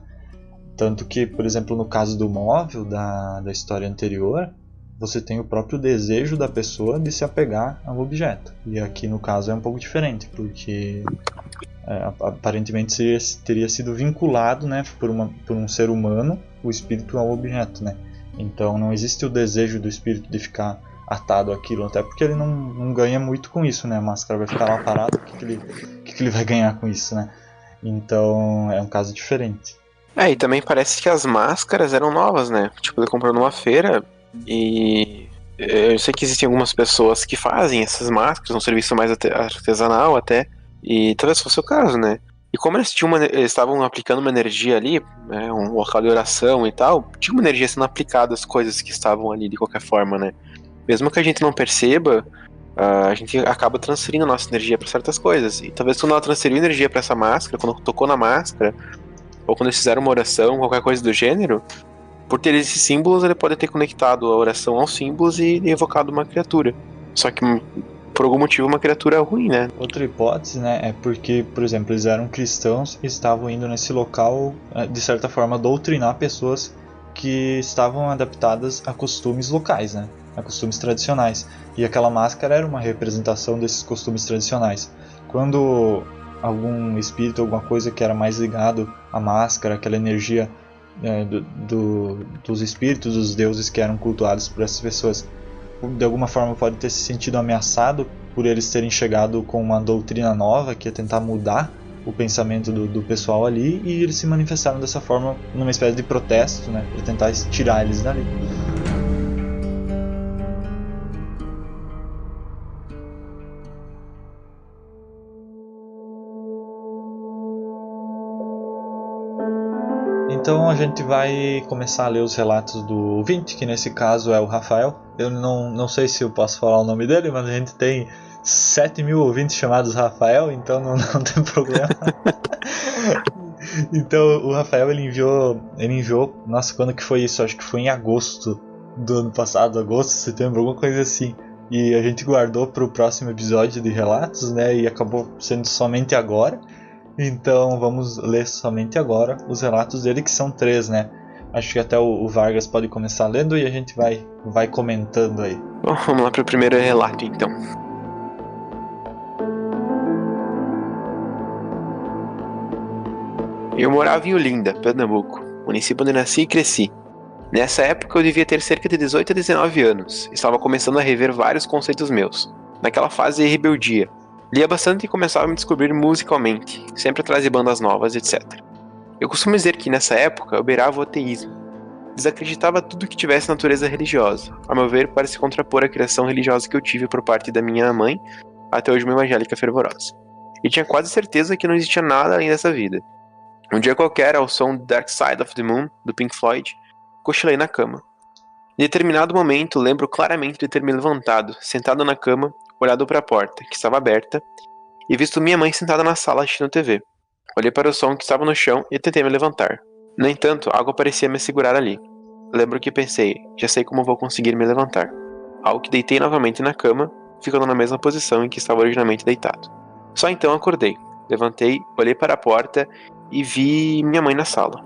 D: Tanto que, por exemplo, no caso do móvel da história anterior, você tem o próprio desejo da pessoa de se apegar ao objeto. E aqui no caso é um pouco diferente, porque aparentemente teria sido vinculado, né, por um ser humano, o espírito ao objeto, né? Então não existe o desejo do espírito de ficar atado àquilo, até porque ele não ganha muito com isso, né? A máscara vai ficar lá parada, o que ele vai ganhar com isso, né? Então é um caso diferente.
C: E também parece que as máscaras eram novas, né? Tipo, ele comprou numa feira e eu sei que existem algumas pessoas que fazem essas máscaras, um serviço mais artesanal até, e talvez fosse o caso, né? E como eles estavam aplicando uma energia ali, né, um local de oração e tal, tinha uma energia sendo aplicada às coisas que estavam ali de qualquer forma, né? Mesmo que a gente não perceba, a gente acaba transferindo a nossa energia para certas coisas. E talvez quando ela transferiu energia para essa máscara, quando tocou na máscara, ou quando eles fizeram uma oração, qualquer coisa do gênero, por ter esses símbolos, ele pode ter conectado a oração aos símbolos e evocado uma criatura. Só que por algum motivo uma criatura ruim, né?
D: Outra hipótese, né, é porque, por exemplo, eles eram cristãos e estavam indo nesse local, de certa forma, doutrinar pessoas que estavam adaptadas a costumes locais, né, a costumes tradicionais. E aquela máscara era uma representação desses costumes tradicionais. Quando algum espírito, alguma coisa que era mais ligado à máscara, aquela energia dos espíritos, dos deuses que eram cultuados por essas pessoas, de alguma forma pode ter se sentido ameaçado por eles terem chegado com uma doutrina nova que ia tentar mudar o pensamento do pessoal ali, e eles se manifestaram dessa forma numa espécie de protesto, né, para tentar tirar eles dali. Então a gente vai começar a ler os relatos do ouvinte, que nesse caso é o Rafael. eu não sei se eu posso falar o nome dele, mas a gente tem 7.000 ouvintes chamados Rafael, então não tem problema. Então o Rafael ele enviou, nossa, quando que foi isso? Acho que foi em agosto do ano passado, agosto, setembro, alguma coisa assim. E a gente guardou para o próximo episódio de relatos, né? E acabou sendo somente agora. Então vamos ler somente agora os relatos dele, que são 3, né? Acho que até o Vargas pode começar lendo e a gente vai comentando aí.
C: Bom, vamos lá para o primeiro relato então. Eu morava em Olinda, Pernambuco, município onde nasci e cresci. Nessa época eu devia ter cerca de 18 a 19 anos. Estava começando a rever vários conceitos meus. Naquela fase de rebeldia. Lia bastante e começava a me descobrir musicalmente, sempre atrás de bandas novas, etc. Eu costumo dizer que nessa época eu beirava o ateísmo. Desacreditava tudo que tivesse natureza religiosa, a meu ver para se contrapor à criação religiosa que eu tive por parte da minha mãe, até hoje uma evangélica fervorosa. E tinha quase certeza que não existia nada além dessa vida. Um dia qualquer, ao som Dark Side of the Moon, do Pink Floyd, cochilei na cama. Em determinado momento, lembro claramente de ter me levantado, sentado na cama, olhado para a porta, que estava aberta, e visto minha mãe sentada na sala assistindo TV. Olhei para o som que estava no chão e tentei me levantar. No entanto, algo parecia me segurar ali. Lembro que pensei, já sei como vou conseguir me levantar. Ao que deitei novamente na cama, ficando na mesma posição em que estava originalmente deitado. Só então acordei. Levantei, olhei para a porta e vi minha mãe na sala.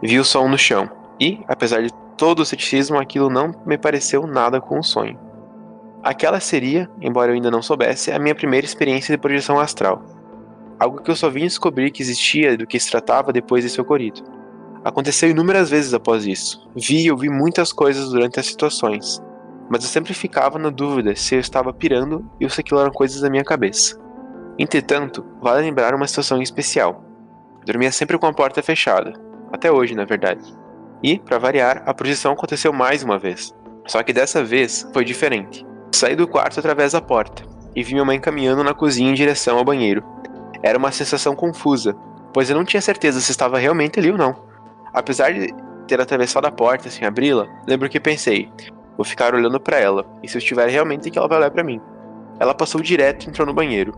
C: Vi o som no chão e, apesar de todo o ceticismo, aquilo não me pareceu nada com um sonho. Aquela seria, embora eu ainda não soubesse, a minha primeira experiência de projeção astral. Algo que eu só vim descobrir que existia e do que se tratava depois desse ocorrido. Aconteceu inúmeras vezes após isso. Vi e ouvi muitas coisas durante as situações, mas eu sempre ficava na dúvida se eu estava pirando ou se aquilo eram coisas da minha cabeça. Entretanto, vale lembrar uma situação em especial. Dormia sempre com a porta fechada, até hoje, na verdade. E, para variar, a projeção aconteceu mais uma vez. Só que dessa vez foi diferente. Saí do quarto através da porta e vi minha mãe caminhando na cozinha em direção ao banheiro. Era uma sensação confusa, pois eu não tinha certeza se estava realmente ali ou não. Apesar de ter atravessado a porta sem abri-la, lembro que pensei, vou ficar olhando para ela, e se eu estiver realmente que ela vai olhar para mim. Ela passou direto e entrou no banheiro.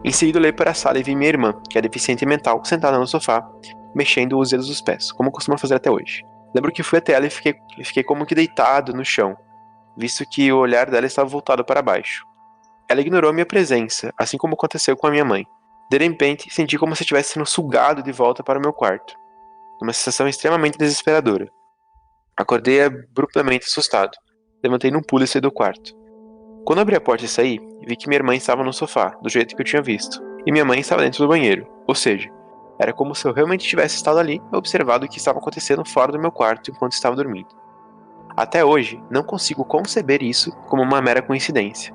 C: Em seguida olhei para a sala e vi minha irmã, que é deficiente mental, sentada no sofá, mexendo os dedos dos pés, como costuma fazer até hoje. Lembro que fui até ela e fiquei como que deitado no chão, visto que o olhar dela estava voltado para baixo. Ela ignorou minha presença, assim como aconteceu com a minha mãe. De repente, senti como se estivesse sendo sugado de volta para o meu quarto, numa sensação extremamente desesperadora. Acordei abruptamente assustado. Levantei num pulo e saí do quarto. Quando abri a porta e saí, vi que minha irmã estava no sofá, do jeito que eu tinha visto, e minha mãe estava dentro do banheiro, ou seja, era como se eu realmente tivesse estado ali e observado o que estava acontecendo fora do meu quarto enquanto estava dormindo. Até hoje, não consigo conceber isso como uma mera coincidência.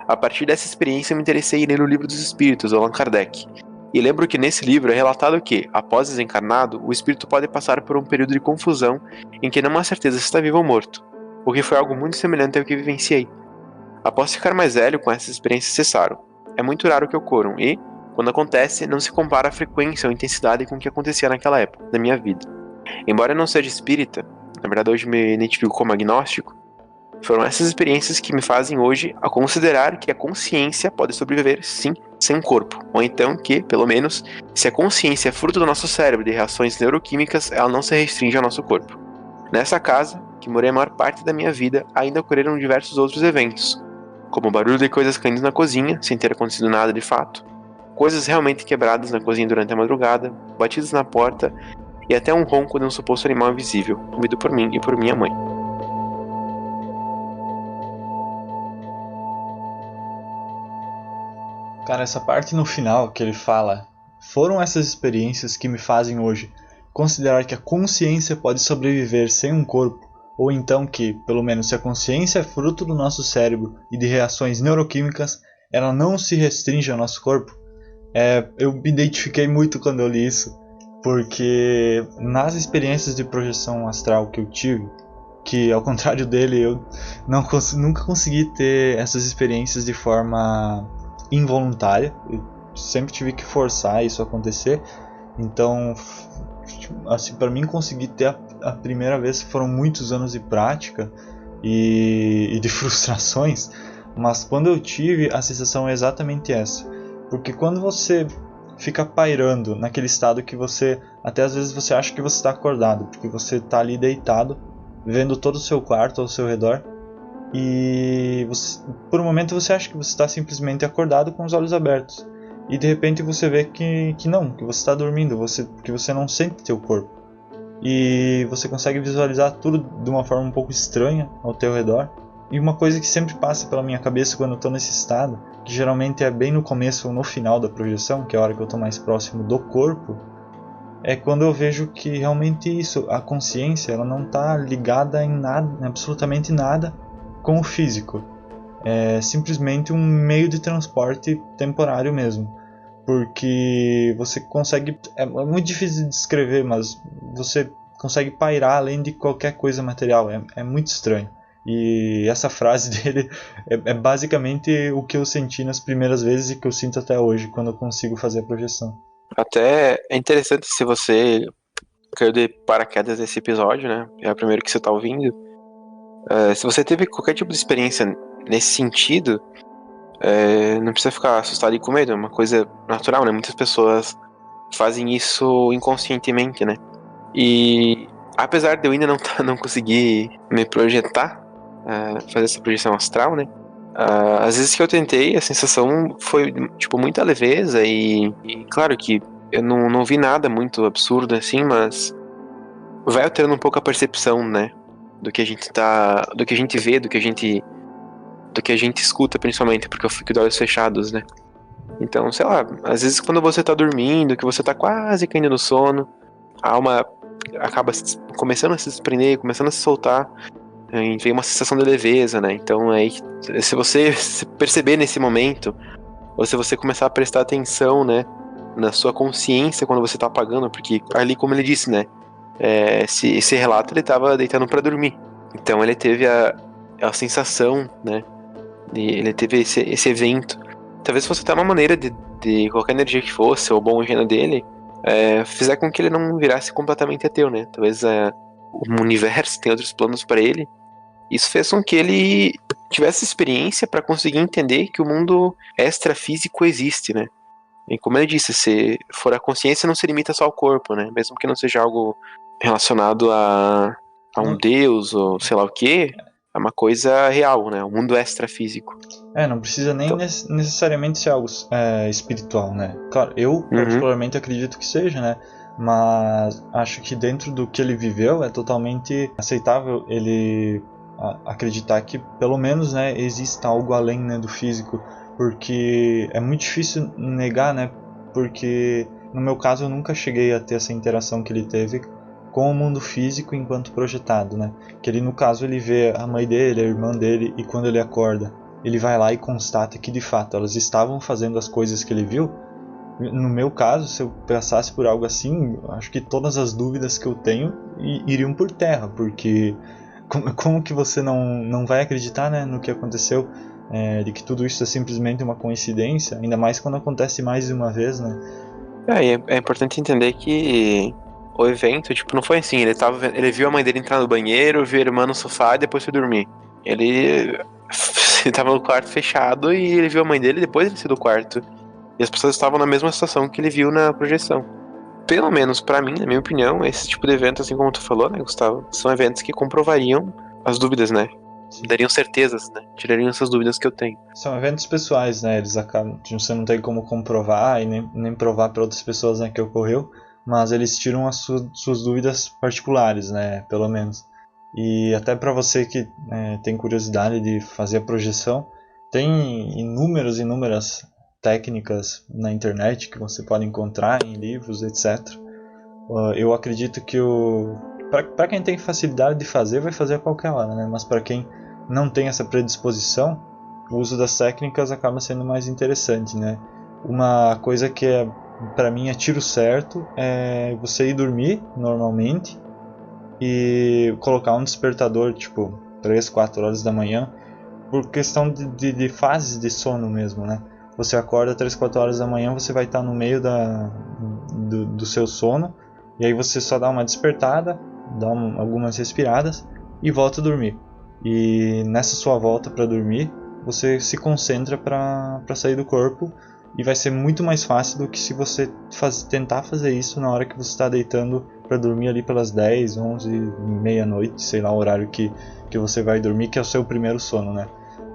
C: A partir dessa experiência, eu me interessei em ler o Livro dos Espíritos, do Allan Kardec, e lembro que nesse livro é relatado que, após desencarnado, o espírito pode passar por um período de confusão em que não há certeza se está vivo ou morto, o que foi algo muito semelhante ao que vivenciei. Após ficar mais velho, com essas experiências cessaram. É muito raro que ocorram e, quando acontece, não se compara a frequência ou intensidade com o que acontecia naquela época da minha vida. Embora eu não seja espírita, na verdade hoje me identifico como agnóstico, foram essas experiências que me fazem hoje a considerar que a consciência pode sobreviver sim, sem corpo, ou então que, pelo menos, se a consciência é fruto do nosso cérebro de reações neuroquímicas, ela não se restringe ao nosso corpo. Nessa casa, que morei a maior parte da minha vida, ainda ocorreram diversos outros eventos, como o barulho de coisas caindo na cozinha, sem ter acontecido nada de fato, coisas realmente quebradas na cozinha durante a madrugada, batidas na porta e até um ronco de um suposto animal invisível, ouvido por mim e por minha mãe.
D: Cara, essa parte no final que ele fala, foram essas experiências que me fazem hoje considerar que a consciência pode sobreviver sem um corpo, ou então que, pelo menos se a consciência é fruto do nosso cérebro e de reações neuroquímicas, ela não se restringe ao nosso corpo. Eu me identifiquei muito quando eu li isso, porque nas experiências de projeção astral que eu tive, que ao contrário dele eu nunca consegui ter essas experiências de forma involuntária, eu sempre tive que forçar isso a acontecer. Então, assim, para mim conseguir ter a primeira vez foram muitos anos de prática, e de frustrações, mas quando eu tive, a sensação é exatamente essa. Porque quando você fica pairando naquele estado que você, até às vezes você acha que você está acordado, porque você está ali deitado, vendo todo o seu quarto ao seu redor, e você, por um momento você acha que você está simplesmente acordado com os olhos abertos, e de repente você vê que não, que você está dormindo, que você não sente seu corpo, e você consegue visualizar tudo de uma forma um pouco estranha ao teu redor. E uma coisa que sempre passa pela minha cabeça quando eu estou nesse estado, que geralmente é bem no começo ou no final da projeção, que é a hora que eu estou mais próximo do corpo, é quando eu vejo que realmente isso, a consciência, ela não está ligada em nada, em absolutamente nada com o físico. É simplesmente um meio de transporte temporário mesmo. Porque você consegue, é muito difícil de descrever, mas você consegue pairar além de qualquer coisa material, é muito estranho. E essa frase dele é basicamente o que eu senti nas primeiras vezes e que eu sinto até hoje quando eu consigo fazer a projeção.
C: Até é interessante se você caiu de paraquedas nesse episódio, né? É o primeiro que você tá ouvindo. Se você teve qualquer tipo de experiência nesse sentido, não precisa ficar assustado e com medo, é uma coisa natural, né? Muitas pessoas fazem isso inconscientemente, né? E apesar de eu ainda não conseguir me projetar, fazer essa projeção astral, né? Às vezes que eu tentei, a sensação foi tipo muita leveza e claro que eu não vi nada muito absurdo assim, mas vai alterando um pouco a percepção, né? Do que a gente vê, do que a gente escuta, principalmente, porque eu fico de olhos fechados, né? Então, sei lá, às vezes quando você tá dormindo, que você tá quase caindo no sono, a alma acaba começando a se desprender, começando a se soltar, e vem uma sensação de leveza, né? Então, aí, se você perceber nesse momento, ou se você começar a prestar atenção, né, na sua consciência quando você tá apagando, porque ali, como ele disse, né, esse relato ele tava deitando pra dormir. Então, ele teve a sensação, né, ele teve esse evento. Talvez fosse até uma maneira de qualquer energia que fosse, ou bom engano dele, fizer com que ele não virasse completamente ateu, né? Talvez o universo tem outros planos para ele. Isso fez com que ele tivesse experiência para conseguir entender que o mundo extrafísico existe, né? E como ele disse, se for a consciência, não se limita só ao corpo, né? Mesmo que não seja algo relacionado a um deus ou sei lá o quê, é uma coisa real, né? O mundo extrafísico.
D: Não precisa nem necessariamente ser algo espiritual, né? Claro, eu particularmente acredito que seja, né? Mas acho que dentro do que ele viveu é totalmente aceitável ele acreditar que pelo menos, né, exista algo além, né, do físico, porque é muito difícil negar, né? Porque no meu caso eu nunca cheguei a ter essa interação que ele teve com o mundo físico enquanto projetado, né? Que ele, no caso, ele vê a mãe dele, a irmã dele, e quando ele acorda, ele vai lá e constata que de fato elas estavam fazendo as coisas que ele viu. No meu caso, se eu passasse por algo assim, acho que todas as dúvidas que eu tenho iriam por terra, porque como que você não vai acreditar, né, no que aconteceu, de que tudo isso é simplesmente uma coincidência, ainda mais quando acontece mais de uma vez, né?
C: É importante entender que o evento, tipo, não foi assim, ele viu a mãe dele entrar no banheiro, viu a irmã no sofá e depois foi dormir. Ele tava no quarto fechado e ele viu a mãe dele depois ele saiu do quarto. E as pessoas estavam na mesma situação que ele viu na projeção. Pelo menos pra mim, na minha opinião, esse tipo de evento, assim como tu falou, né, Gustavo, são eventos que comprovariam as dúvidas, né?
D: Sim.
C: Dariam certezas, né? Tirariam essas dúvidas que eu tenho.
D: São eventos pessoais, né? Eles acabam, você não tem como comprovar e nem provar para outras pessoas, né, que ocorreu, mas eles tiram as suas dúvidas particulares, né? Pelo menos. E até para você que tem curiosidade de fazer a projeção, tem inúmeras técnicas na internet que você pode encontrar em livros, etc. Eu acredito que para quem tem facilidade de fazer, vai fazer a qualquer hora, né? Mas para quem não tem essa predisposição, o uso das técnicas acaba sendo mais interessante, né? Uma coisa que para mim é tiro certo é você ir dormir normalmente e colocar um despertador tipo 3, 4 horas da manhã, por questão de fases de sono mesmo, né? Você acorda 3, 4 horas da manhã, você vai estar no meio do seu sono, e aí você só dá uma despertada, dá algumas respiradas e volta a dormir. E nessa sua volta para dormir, você se concentra para sair do corpo, e vai ser muito mais fácil do que se você tentar fazer isso na hora que você está deitando para dormir ali pelas 10, 11, meia-noite, sei lá o horário que você vai dormir, que é o seu primeiro sono, né?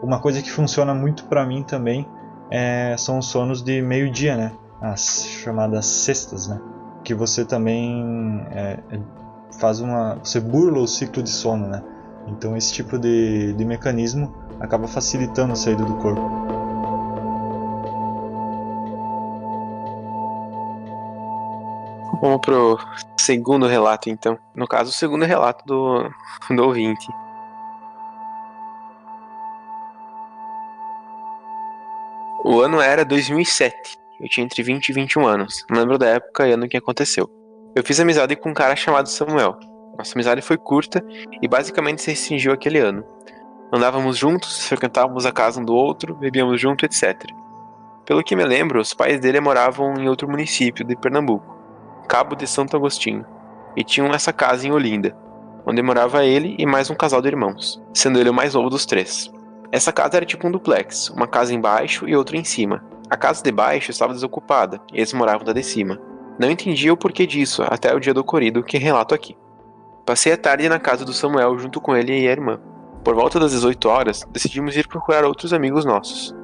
D: Uma coisa que funciona muito para mim também são os sonos de meio-dia, né? As chamadas cestas, né? Que você também você burla o ciclo de sono, né? Então esse tipo de mecanismo acaba facilitando a saída do corpo.
C: Vamos pro segundo relato, então. No caso, o segundo relato do ouvinte. O ano era 2007. Eu tinha entre 20 e 21 anos. Não lembro da época e ano que aconteceu. Eu fiz amizade com um cara chamado Samuel. Nossa amizade foi curta e basicamente se restringiu àquele ano. Andávamos juntos, frequentávamos a casa um do outro, bebíamos junto, etc. Pelo que me lembro, os pais dele moravam em outro município de Pernambuco, Cabo de Santo Agostinho, e tinham essa casa em Olinda, onde morava ele e mais um casal de irmãos, sendo ele o mais novo dos 3. Essa casa era tipo um duplex, uma casa embaixo e outra em cima. A casa de baixo estava desocupada, e eles moravam da de cima. Não entendia o porquê disso, até o dia do ocorrido, que relato aqui. Passei a tarde na casa do Samuel junto com ele e a irmã. Por volta das 18 horas, decidimos ir procurar outros amigos nossos.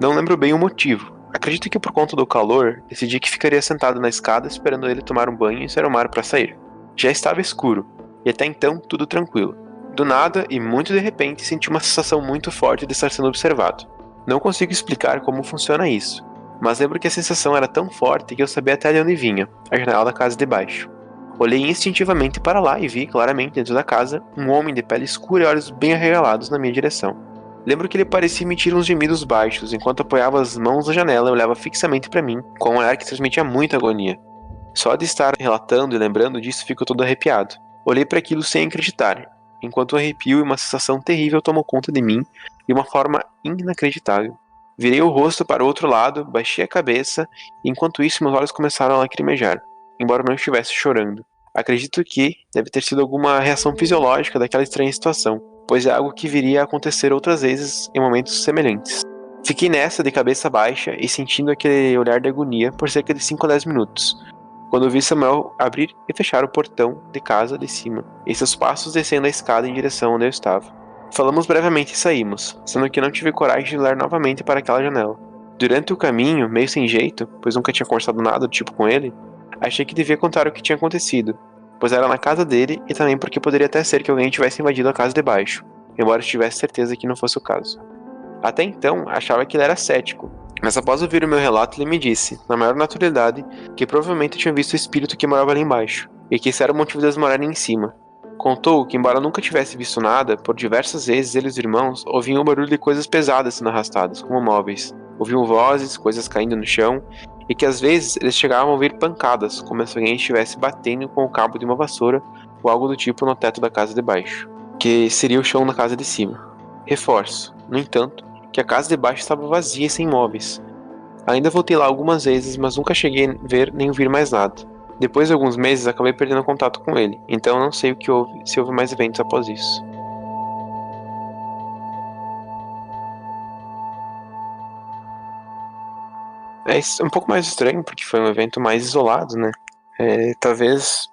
C: Não lembro bem o motivo. Acredito que por conta do calor, decidi que ficaria sentado na escada esperando ele tomar um banho e se arrumar para sair. Já estava escuro, e até então tudo tranquilo. Do nada, e muito de repente, senti uma sensação muito forte de estar sendo observado. Não consigo explicar como funciona isso, mas lembro que a sensação era tão forte que eu sabia até de onde vinha, a janela da casa de baixo. Olhei instintivamente para lá e vi, claramente, dentro da casa, um homem de pele escura e olhos bem arregalados na minha direção. Lembro que ele parecia emitir uns gemidos baixos, enquanto apoiava as mãos na janela e olhava fixamente para mim, com um olhar que transmitia muita agonia. Só de estar relatando e lembrando disso, fico todo arrepiado. Olhei para aquilo sem acreditar, enquanto um arrepio e uma sensação terrível tomou conta de mim de uma forma inacreditável. Virei o rosto para o outro lado, baixei a cabeça, e enquanto isso meus olhos começaram a lacrimejar, embora não estivesse chorando. Acredito que deve ter sido alguma reação fisiológica daquela estranha situação, pois é algo que viria a acontecer outras vezes em momentos semelhantes. Fiquei nessa de cabeça baixa e sentindo aquele olhar de agonia por cerca de 5 a 10 minutos, quando vi Samuel abrir e fechar o portão de casa de cima, e seus passos descendo a escada em direção onde eu estava. Falamos brevemente e saímos, sendo que não tive coragem de olhar novamente para aquela janela. Durante o caminho, meio sem jeito, pois nunca tinha conversado nada do tipo com ele, achei que devia contar o que tinha acontecido, pois era na casa dele e também porque poderia até ser que alguém tivesse invadido a casa de baixo, embora eu tivesse certeza que não fosse o caso. Até então, achava que ele era cético, mas após ouvir o meu relato, ele me disse, na maior naturalidade, que provavelmente tinha visto o espírito que morava ali embaixo, e que esse era o motivo deles morarem em cima. Contou que, embora nunca tivesse visto nada, por diversas vezes ele e os irmãos ouviam o barulho de coisas pesadas sendo arrastadas, como móveis. Ouviam vozes, coisas caindo no chão, e que às vezes eles chegavam a ouvir pancadas, como se alguém estivesse batendo com o cabo de uma vassoura ou algo do tipo no teto da casa de baixo, que seria o chão da casa de cima. Reforço, no entanto, que a casa de baixo estava vazia e sem móveis. Ainda voltei lá algumas vezes, mas nunca cheguei a ver nem ouvir mais nada. Depois de alguns meses, acabei perdendo contato com ele, então não sei o que houve, se houve mais eventos após isso. É um pouco mais estranho, porque foi um evento mais isolado, né? Talvez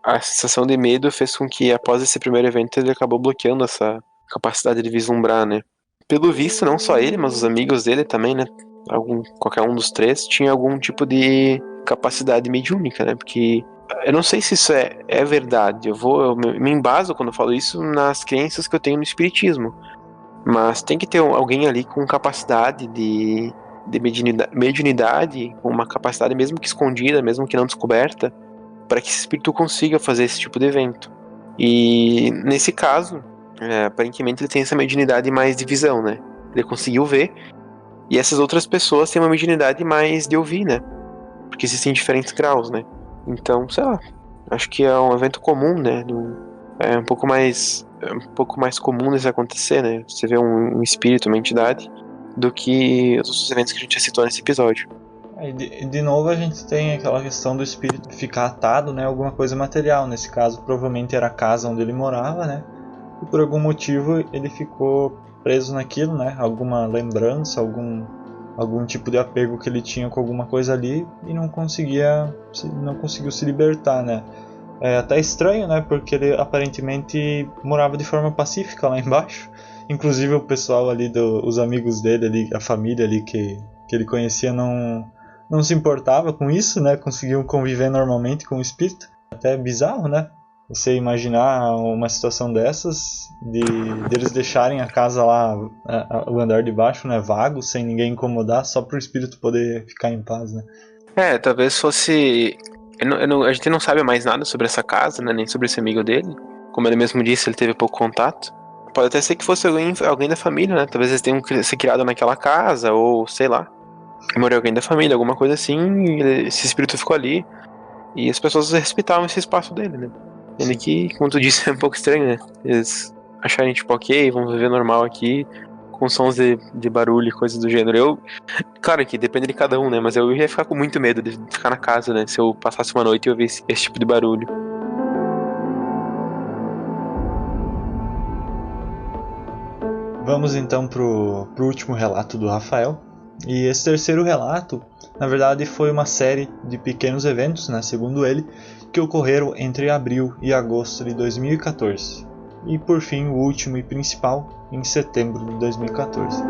C: a sensação de medo fez com que, após esse primeiro evento, ele acabou bloqueando essa capacidade de vislumbrar, né? Pelo visto, não só ele, mas os amigos dele também, né? Qualquer um dos 3 tinha algum tipo de capacidade mediúnica, né? Porque eu não sei se isso é verdade. Eu me embaso quando eu falo isso nas crenças que eu tenho no espiritismo. Mas tem que ter alguém ali com capacidade de mediunidade, com uma capacidade mesmo que escondida, mesmo que não descoberta, para que esse espírito consiga fazer esse tipo de evento. E nesse caso, aparentemente ele tem essa mediunidade mais de visão, né? Ele conseguiu ver, e essas outras pessoas têm uma mediunidade mais de ouvir, né? Porque existem diferentes graus, né? Então, sei lá, acho que é um evento comum, né? É um pouco mais comum isso acontecer, né? Você vê um espírito, uma entidade, do que os outros eventos que a gente já citou nesse episódio.
D: De novo a gente tem aquela questão do espírito ficar atado, né? Alguma coisa material. Nesse caso, provavelmente era a casa onde ele morava, né? e por algum motivo ele ficou preso naquilo, né? Alguma lembrança, algum tipo de apego que ele tinha com alguma coisa ali e não conseguiu se libertar, né? É até estranho, né? Porque ele aparentemente morava de forma pacífica lá embaixo. Inclusive o pessoal ali, os amigos dele ali, a família ali que ele conhecia não se importava com isso, né? Conseguiam conviver normalmente com o espírito. Até bizarro, né? Você imaginar uma situação dessas, deles deixarem a casa lá, o andar de baixo, né? Vago, sem ninguém incomodar, só para o espírito poder ficar em paz, né?
C: Talvez fosse... a gente não sabe mais nada sobre essa casa, né? Nem sobre esse amigo dele. Como ele mesmo disse, ele teve pouco contato. Pode até ser que fosse alguém da família, né? Talvez eles tenham se criado naquela casa, ou sei lá. Morreu alguém da família, alguma coisa assim, e esse espírito ficou ali. E as pessoas respeitavam esse espaço dele, né? Ele que, como tu disse, é um pouco estranho, né? Eles acharem, tipo, ok, vamos viver normal aqui, com sons de barulho e coisas do gênero. Claro que depende de cada um, né? Mas eu ia ficar com muito medo de ficar na casa, né? Se eu passasse uma noite e ouvisse esse tipo de barulho.
D: Vamos então pro último relato do Rafael. E esse terceiro relato, na verdade, foi uma série de pequenos eventos, né, segundo ele, que ocorreram entre abril e agosto de 2014. E por fim, o último e principal, em setembro de 2014.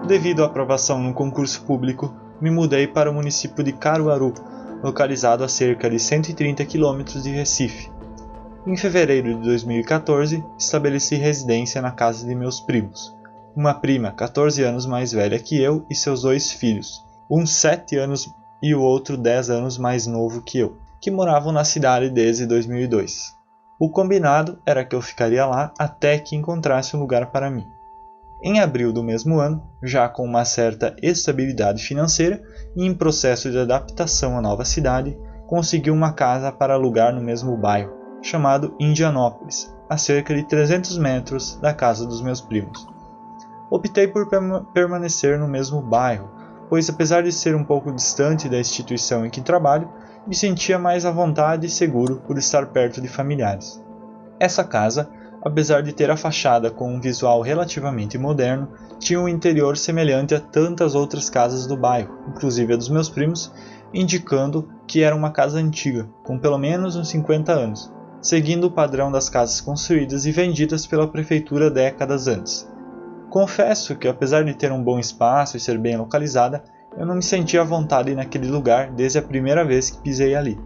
D: Devido à aprovação no concurso público, me mudei para o município de Caruaru, localizado a cerca de 130 km de Recife. Em fevereiro de 2014, estabeleci residência na casa de meus primos. Uma prima 14 anos mais velha que eu e seus 2 filhos, um 7 anos e o outro 10 anos mais novo que eu, que moravam na cidade desde 2002. O combinado era que eu ficaria lá até que encontrasse um lugar para mim. Em abril do mesmo ano, já com uma certa estabilidade financeira e em processo de adaptação à nova cidade, consegui uma casa para alugar no mesmo bairro, chamado Indianópolis, a cerca de 300 metros da casa dos meus primos. Optei por permanecer no mesmo bairro, pois apesar de ser um pouco distante da instituição em que trabalho, me sentia mais à vontade e seguro por estar perto de familiares. Essa casa, apesar de ter a fachada com um visual relativamente moderno, tinha um interior semelhante a tantas outras casas do bairro, inclusive a dos meus primos, indicando que era uma casa antiga, com pelo menos uns 50 anos, seguindo o padrão das casas construídas e vendidas pela prefeitura décadas antes. Confesso que, apesar de ter um bom espaço e ser bem localizada, eu não me sentia à vontade naquele lugar desde a primeira vez que pisei ali.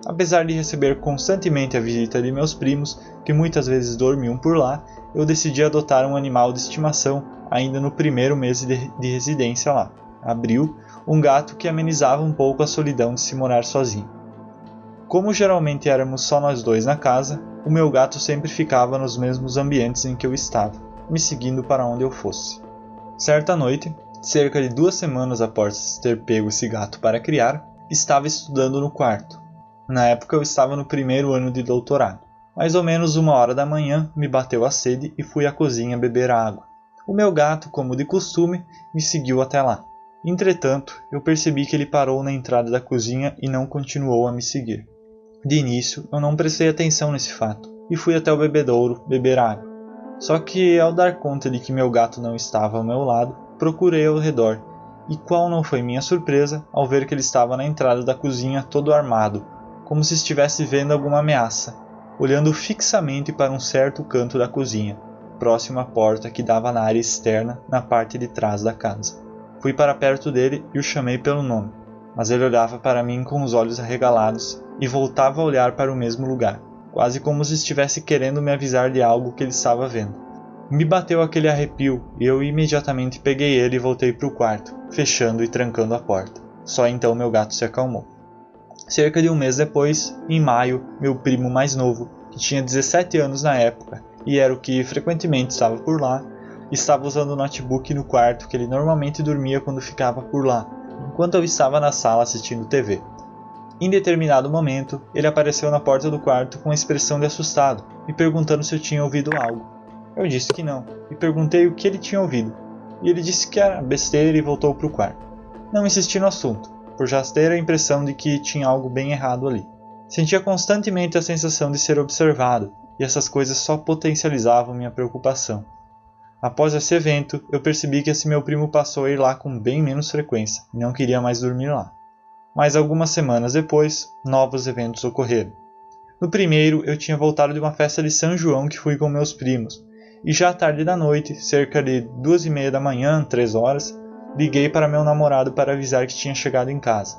D: Apesar de receber constantemente a visita de meus primos, que muitas vezes dormiam por lá, eu decidi adotar um animal de estimação ainda no primeiro mês de residência lá, Abril, um gato que amenizava um pouco a solidão de se morar sozinho. Como geralmente éramos só nós dois na casa, o meu gato sempre ficava nos mesmos ambientes em que eu estava, me seguindo para onde eu fosse. Certa noite, cerca de 2 semanas após ter pego esse gato para criar, estava estudando no quarto. Na época eu estava no primeiro ano de doutorado. Mais ou menos 1h da manhã me bateu a sede e fui à cozinha beber água. O meu gato, como de costume, me seguiu até lá. Entretanto, eu percebi que ele parou na entrada da cozinha e não continuou a me seguir. De início, eu não prestei atenção nesse fato e fui até o bebedouro beber água. Só que, ao dar conta de que meu gato não estava ao meu lado, procurei ao redor, e qual não foi minha surpresa ao ver que ele estava na entrada da cozinha todo armado, como se estivesse vendo alguma ameaça, olhando fixamente para um certo canto da cozinha, próximo à porta que dava na área externa, na parte de trás da casa. Fui para perto dele e o chamei pelo nome, mas ele olhava para mim com os olhos arregalados e voltava a olhar para o mesmo lugar, quase como se estivesse querendo me avisar de algo que ele estava vendo. Me bateu aquele arrepio e eu imediatamente peguei ele e voltei para o quarto, fechando e trancando a porta. Só então meu gato se acalmou. Cerca de 1 mês depois, em maio, meu primo mais novo, que tinha 17 anos na época e era o que frequentemente estava por lá, estava usando o notebook no quarto que ele normalmente dormia quando ficava por lá, enquanto eu estava na sala assistindo TV. Em determinado momento, ele apareceu na porta do quarto com uma expressão de assustado, me perguntando se eu tinha ouvido algo. Eu disse que não, e perguntei o que ele tinha ouvido, e ele disse que era besteira e voltou para o quarto. Não insisti no assunto, por já ter a impressão de que tinha algo bem errado ali. Sentia constantemente a sensação de ser observado, e essas coisas só potencializavam minha preocupação. Após esse evento, eu percebi que esse meu primo passou a ir lá com bem menos frequência, e não queria mais dormir lá. Mas algumas semanas depois, novos eventos ocorreram. No primeiro, eu tinha voltado de uma festa de São João que fui com meus primos, e já à tarde da noite, cerca de 2:30 da manhã, 3 horas, liguei para meu namorado para avisar que tinha chegado em casa.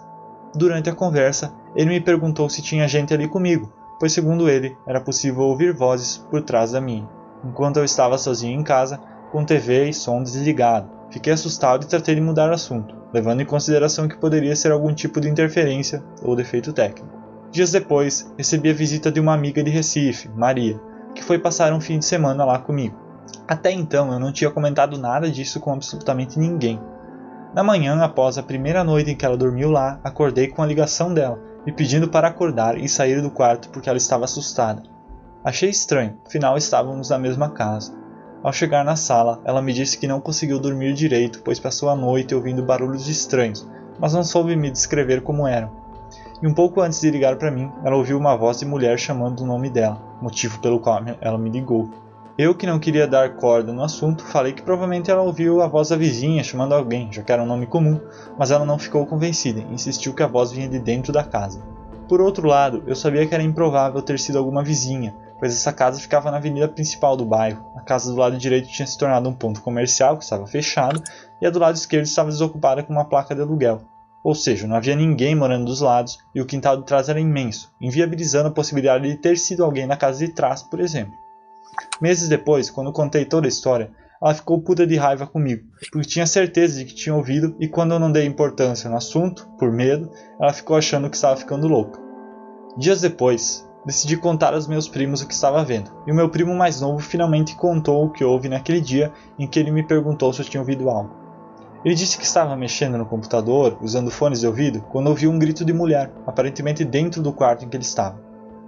D: Durante a conversa, ele me perguntou se tinha gente ali comigo, pois segundo ele, era possível ouvir vozes por trás da minha, enquanto eu estava sozinho em casa, com TV e som desligado. Fiquei assustado e tratei de mudar o assunto, levando em consideração que poderia ser algum tipo de interferência ou defeito técnico. Dias depois, recebi a visita de uma amiga de Recife, Maria, que foi passar um fim de semana lá comigo. Até então, eu não tinha comentado nada disso com absolutamente ninguém. Na manhã, após a primeira noite em que ela dormiu lá, acordei com a ligação dela, me pedindo para acordar e sair do quarto porque ela estava assustada. Achei estranho, afinal estávamos na mesma casa. Ao chegar na sala, ela me disse que não conseguiu dormir direito, pois passou a noite ouvindo barulhos estranhos, mas não soube me descrever como eram. E um pouco antes de ligar para mim, ela ouviu uma voz de mulher chamando o nome dela, motivo pelo qual ela me ligou. Eu, que não queria dar corda no assunto, falei que provavelmente ela ouviu a voz da vizinha chamando alguém, já que era um nome comum, mas ela não ficou convencida e insistiu que a voz vinha de dentro da casa. Por outro lado, eu sabia que era improvável ter sido alguma vizinha, pois essa casa ficava na avenida principal do bairro. A casa do lado direito tinha se tornado um ponto comercial que estava fechado, e a do lado esquerdo estava desocupada com uma placa de aluguel. Ou seja, não havia ninguém morando dos lados, e o quintal de trás era imenso, inviabilizando a possibilidade de ter sido alguém na casa de trás, por exemplo. Meses depois, quando contei toda a história, ela ficou puta de raiva comigo, porque tinha certeza de que tinha ouvido, e quando eu não dei importância no assunto, por medo, ela ficou achando que estava ficando louca. Dias depois, decidi contar aos meus primos o que estava vendo, e o meu primo mais novo finalmente contou o que houve naquele dia em que ele me perguntou se eu tinha ouvido algo. Ele disse que estava mexendo no computador, usando fones de ouvido, quando ouviu um grito de mulher, aparentemente dentro do quarto em que ele estava.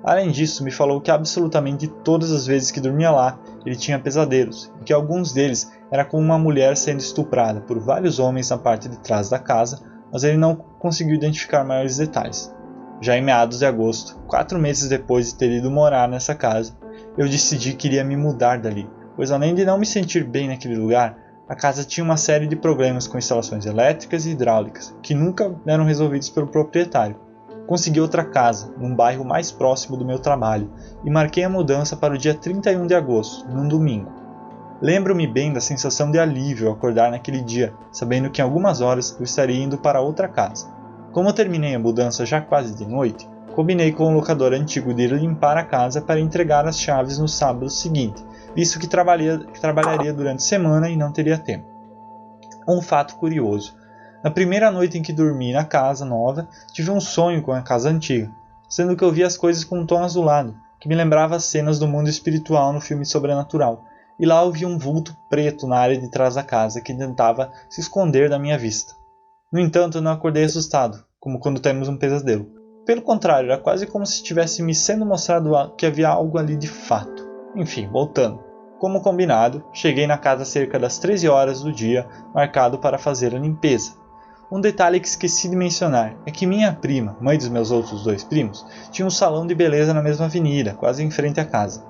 D: Além disso, me falou que absolutamente todas as vezes que dormia lá, ele tinha pesadelos, e que alguns deles era com uma mulher sendo estuprada por vários homens na parte de trás da casa, mas ele não conseguiu identificar maiores detalhes. Já em meados de agosto, 4 meses depois de ter ido morar nessa casa, eu decidi que iria me mudar dali, pois além de não me sentir bem naquele lugar, a casa tinha uma série de problemas com instalações elétricas e hidráulicas, que nunca eram resolvidos pelo proprietário. Consegui outra casa, num bairro mais próximo do meu trabalho, e marquei a mudança para o dia 31 de agosto, num domingo. Lembro-me bem da sensação de alívio ao acordar naquele dia, sabendo que em algumas horas eu estaria indo para outra casa. Como eu terminei a mudança já quase de noite, combinei com o locador antigo de ir limpar a casa para entregar as chaves no sábado seguinte, visto que trabalharia durante a semana e não teria tempo. Um fato curioso. Na primeira noite em que dormi na casa nova, tive um sonho com a casa antiga, sendo que eu vi as coisas com um tom azulado, que me lembrava as cenas do mundo espiritual no filme Sobrenatural, e lá eu vi um vulto preto na área de trás da casa que tentava se esconder da minha vista. No entanto, eu não acordei assustado, como quando temos um pesadelo. Pelo contrário, era quase como se tivesse me sendo mostrado que havia algo ali de fato. Enfim, voltando. Como combinado, cheguei na casa cerca das 13 horas do dia, marcado para fazer a limpeza. Um detalhe que esqueci de mencionar é que minha prima, mãe dos meus outros 2 primos, tinha um salão de beleza na mesma avenida, quase em frente à casa.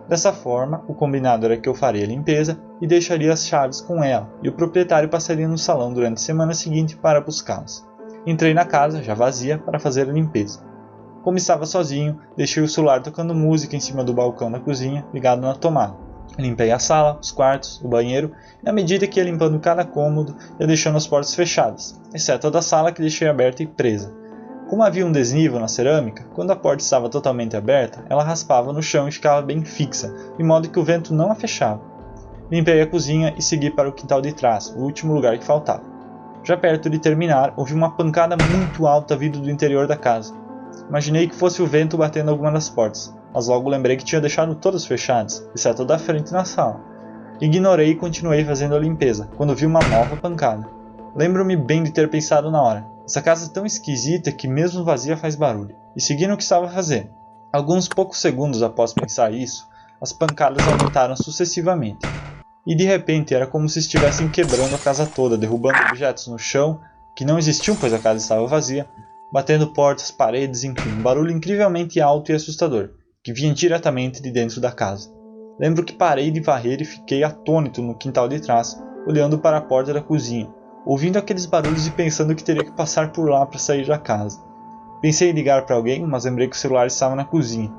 D: Dessa forma, o combinado era que eu faria a limpeza e deixaria as chaves com ela, e o proprietário passaria no salão durante a semana seguinte para buscá-las. Entrei na casa, já vazia, para fazer a limpeza. Como estava sozinho, deixei o celular tocando música em cima do balcão da cozinha, ligado na tomada. Limpei a sala, os quartos, o banheiro, e à medida que ia limpando cada cômodo, ia deixando as portas fechadas, exceto a da sala que deixei aberta e presa. Como havia um desnível na cerâmica, quando a porta estava totalmente aberta, ela raspava no chão e ficava bem fixa, de modo que o vento não a fechava. Limpei a cozinha e segui para o quintal de trás, o último lugar que faltava. Já perto de terminar, ouvi uma pancada muito alta vindo do interior da casa. Imaginei que fosse o vento batendo alguma das portas, mas logo lembrei que tinha deixado todas fechadas, exceto a da frente na sala. Ignorei e continuei fazendo a limpeza, quando vi uma nova pancada. Lembro-me bem de ter pensado na hora, essa casa é tão esquisita que mesmo vazia faz barulho, e segui no que estava fazendo. Alguns poucos segundos após pensar isso, as pancadas aumentaram sucessivamente, e de repente era como se estivessem quebrando a casa toda, derrubando objetos no chão, que não existiam pois a casa estava vazia, batendo portas, paredes, enfim, um barulho incrivelmente alto e assustador, que vinha diretamente de dentro da casa. Lembro que parei de varrer e fiquei atônito no quintal de trás, olhando para a porta da cozinha, ouvindo aqueles barulhos e pensando que teria que passar por lá para sair da casa. Pensei em ligar para alguém, mas lembrei que o celular estava na cozinha,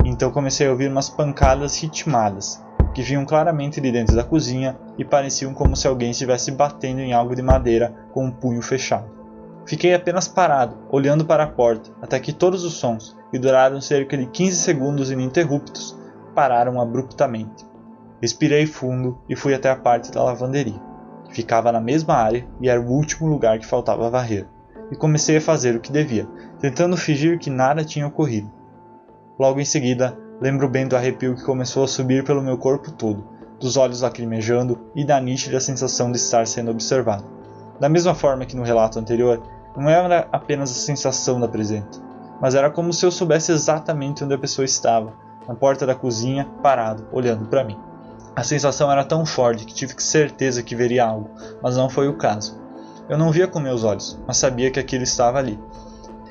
D: então comecei a ouvir umas pancadas ritmadas, que vinham claramente de dentro da cozinha e pareciam como se alguém estivesse batendo em algo de madeira com um punho fechado. Fiquei apenas parado, olhando para a porta, até que todos os sons, que duraram cerca de 15 segundos ininterruptos, pararam abruptamente. Respirei fundo e fui até a parte da lavanderia, que ficava na mesma área e era o último lugar que faltava varrer, e comecei a fazer o que devia, tentando fingir que nada tinha ocorrido. Logo em seguida, lembro bem do arrepio que começou a subir pelo meu corpo todo, dos olhos lacrimejando e da nítida sensação de estar sendo observado. Da mesma forma que no relato anterior, não era apenas a sensação da presença, mas era como se eu soubesse exatamente onde a pessoa estava, na porta da cozinha, parado, olhando para mim. A sensação era tão forte que tive certeza que veria algo, mas não foi o caso. Eu não via com meus olhos, mas sabia que aquilo estava ali.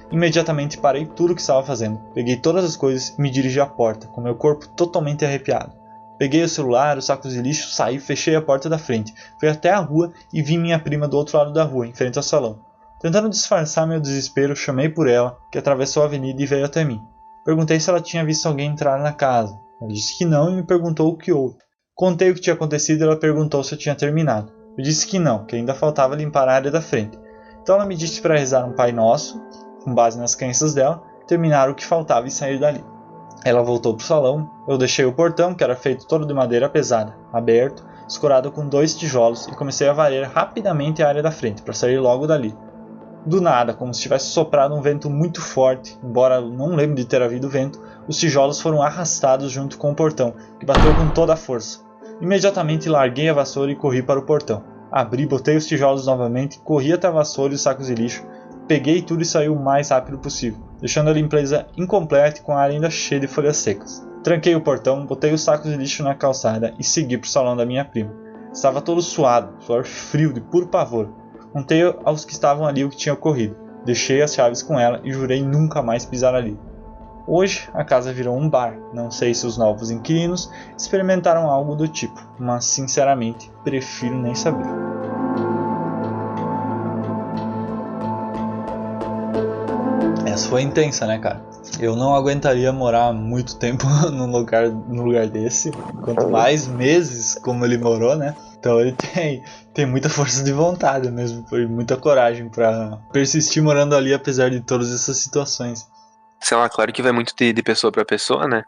D: Imediatamente parei tudo o que estava fazendo, peguei todas as coisas e me dirigi à porta, com meu corpo totalmente arrepiado. Peguei o celular, os sacos de lixo, saí, fechei a porta da frente, fui até a rua e vi minha prima do outro lado da rua, em frente ao salão. Tentando disfarçar meu desespero, chamei por ela, que atravessou a avenida e veio até mim. Perguntei se ela tinha visto alguém entrar na casa. Ela disse que não e me perguntou o que houve. Contei o que tinha acontecido e ela perguntou se eu tinha terminado. Eu disse que não, que ainda faltava limpar a área da frente. Então ela me disse para rezar um Pai Nosso, com base nas crenças dela, terminar o que faltava e sair dali. Ela voltou para o salão, eu deixei o portão, que era feito todo de madeira pesada, aberto, escorado com 2 tijolos, e comecei a varrer rapidamente a área da frente, para sair logo dali. Do nada, como se tivesse soprado um vento muito forte, embora eu não lembre de ter havido vento, os tijolos foram arrastados junto com o portão, que bateu com toda a força. Imediatamente larguei a vassoura e corri para o portão. Abri, botei os tijolos novamente, corri até a vassoura e os sacos de lixo, peguei tudo e saí o mais rápido possível, deixando a limpeza incompleta e com a área ainda cheia de folhas secas. Tranquei o portão, botei os sacos de lixo na calçada e segui para o salão da minha prima. Estava todo suado, suor frio de puro pavor. Contei aos que estavam ali o que tinha ocorrido. Deixei as chaves com ela e jurei nunca mais pisar ali. Hoje a casa virou um bar. Não sei se os novos inquilinos experimentaram algo do tipo, mas sinceramente prefiro nem saber. Essa foi intensa, né, cara? Eu não aguentaria morar muito tempo num lugar desse. Quanto mais meses como ele morou, né? Então ele tem muita força de vontade mesmo, foi muita coragem pra persistir morando ali apesar de todas essas situações.
C: Sei lá, claro que vai muito de pessoa pra pessoa, né?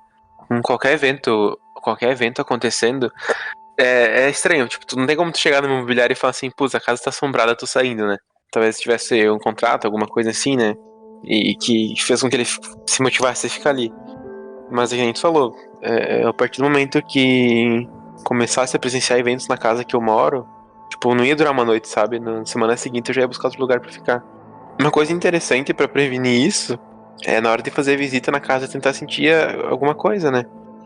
C: Com qualquer evento acontecendo, é estranho. Tipo, tu não tem como tu chegar no imobiliário e falar assim, pô, a casa tá assombrada, tô saindo, né? Talvez tivesse um contrato, alguma coisa assim, né? E que fez com que ele se motivasse a ficar ali. Mas a gente falou, a partir do momento que começasse a presenciar eventos na casa que eu moro, tipo, não ia durar uma noite, sabe? Na semana seguinte eu já ia buscar outro lugar pra ficar. Uma coisa interessante pra prevenir isso é na hora de fazer visita na casa tentar sentir alguma coisa, né?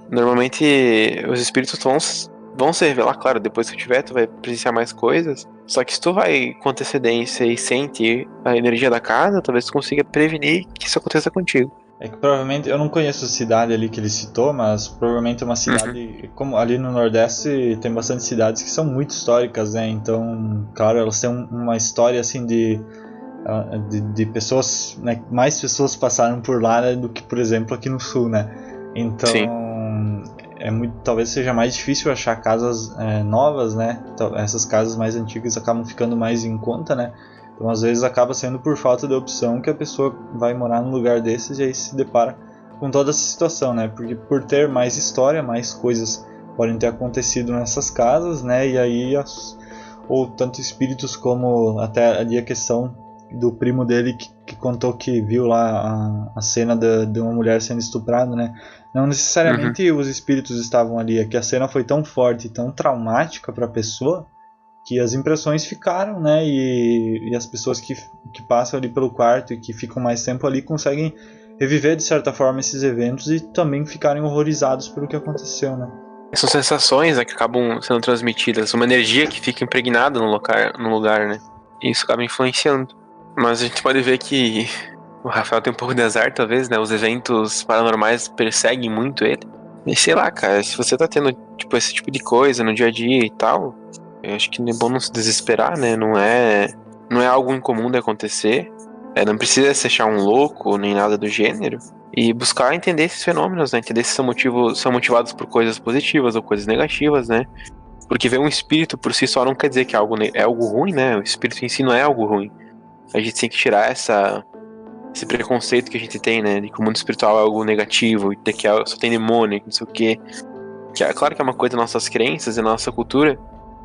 C: Normalmente os espíritos vão se revelar, claro, depois que tiver tu vai presenciar mais coisas. Só que se tu vai com antecedência e sente a energia da casa, talvez tu consiga prevenir que isso aconteça contigo.
D: É que provavelmente, eu não conheço a cidade ali que ele citou, mas provavelmente é uma cidade, como ali no Nordeste tem bastante cidades que são muito históricas, né? Então, claro, elas têm uma história assim de pessoas, né? Mais pessoas passaram por lá, né, do que, por exemplo, aqui no Sul, né? Então, sim. Talvez seja mais difícil achar casas novas, né? Então, essas casas mais antigas acabam ficando mais em conta, né? Então às vezes acaba sendo por falta de opção que a pessoa vai morar num lugar desses e aí se depara com toda essa situação, né? Porque por ter mais história, mais coisas podem ter acontecido nessas casas, né? E aí, ou tanto espíritos como até ali a questão do primo dele que contou que viu lá a cena de uma mulher sendo estuprada, né? Não necessariamente os espíritos estavam ali, é que a cena foi tão forte, tão traumática para a pessoa, que as impressões ficaram, né? E as pessoas que passam ali pelo quarto e que ficam mais tempo ali conseguem reviver de certa forma esses eventos e também ficarem horrorizados pelo que aconteceu, né?
C: São sensações, né, que acabam sendo transmitidas, uma energia que fica impregnada no lugar, né? E isso acaba influenciando. Mas a gente pode ver que o Rafael tem um pouco de azar, talvez, né? Os eventos paranormais perseguem muito ele. E sei lá, cara, se você tá tendo, tipo, esse tipo de coisa no dia a dia e tal, eu acho que é bom não se desesperar, né? Não é algo incomum de acontecer. Não precisa se achar um louco nem nada do gênero. E buscar entender esses fenômenos, né? Entender se são motivados por coisas positivas ou coisas negativas, né? Porque ver um espírito por si só não quer dizer que é algo ruim, né? O espírito em si não é algo ruim. A gente tem que tirar esse preconceito que a gente tem, né? De que o mundo espiritual é algo negativo, de que só tem demônio, não sei o quê. Que é claro que é uma coisa das nossas crenças e da nossa cultura.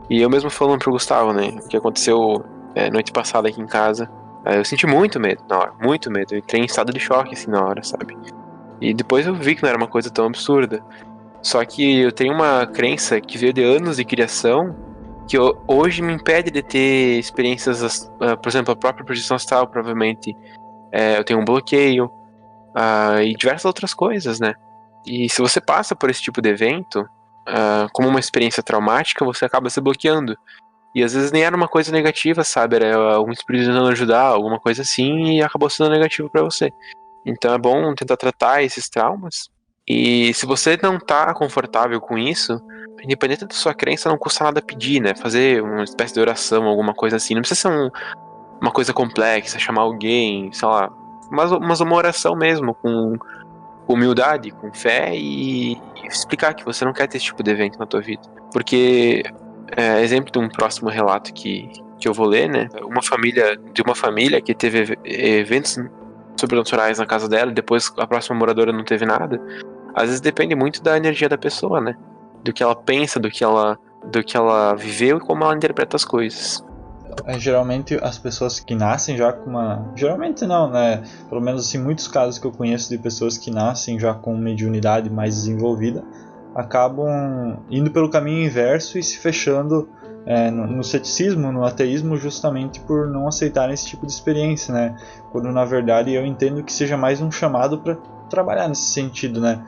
C: E eu mesmo falando pro Gustavo, né? O que aconteceu noite passada aqui em casa. Eu senti muito medo na hora, muito medo. Eu entrei em estado de choque, assim, na hora, sabe? E depois eu vi que não era uma coisa tão absurda. Só que eu tenho uma crença que veio de anos de criação que hoje me impede de ter experiências, por exemplo, a própria projeção astral, provavelmente. Eu tenho um bloqueio e diversas outras coisas, né? E se você passa por esse tipo de evento, como uma experiência traumática, você acaba se bloqueando. E às vezes nem era uma coisa negativa, sabe? Era algum espírito tentando ajudar, alguma coisa assim, e acabou sendo negativo pra você. Então é bom tentar tratar esses traumas. E se você não tá confortável com isso, independente da sua crença, não custa nada pedir, né? Fazer uma espécie de oração, alguma coisa assim. Não precisa ser uma coisa complexa, chamar alguém, sei lá. Mas uma oração mesmo, com humildade, com fé e explicar que você não quer ter esse tipo de evento na tua vida. Porque, exemplo de um próximo relato que eu vou ler, né? De uma família que teve eventos sobrenaturais na casa dela e depois a próxima moradora não teve nada. Às vezes depende muito da energia da pessoa, né? Do que ela pensa, do que ela viveu e como ela interpreta as coisas.
D: Geralmente as pessoas que nascem já com uma... Geralmente não, né? Pelo menos assim, muitos casos que eu conheço de pessoas que nascem já com mediunidade mais desenvolvida acabam indo pelo caminho inverso e se fechando no ceticismo, no ateísmo, justamente por não aceitarem esse tipo de experiência, né? Quando na verdade eu entendo que seja mais um chamado para trabalhar nesse sentido, né?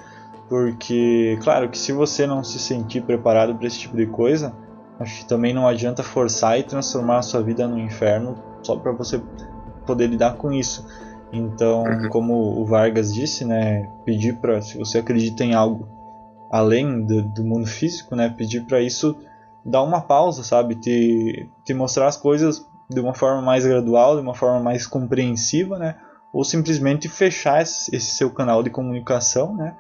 D: Porque, claro, que se você não se sentir preparado para esse tipo de coisa, acho que também não adianta forçar e transformar a sua vida no inferno só para você poder lidar com isso. Então, como o Vargas disse, né, pedir para, se você acredita em algo além do mundo físico, né, pedir para isso dar uma pausa, sabe, te mostrar as coisas de uma forma mais gradual, de uma forma mais compreensiva, né, ou simplesmente fechar esse seu canal de comunicação, né,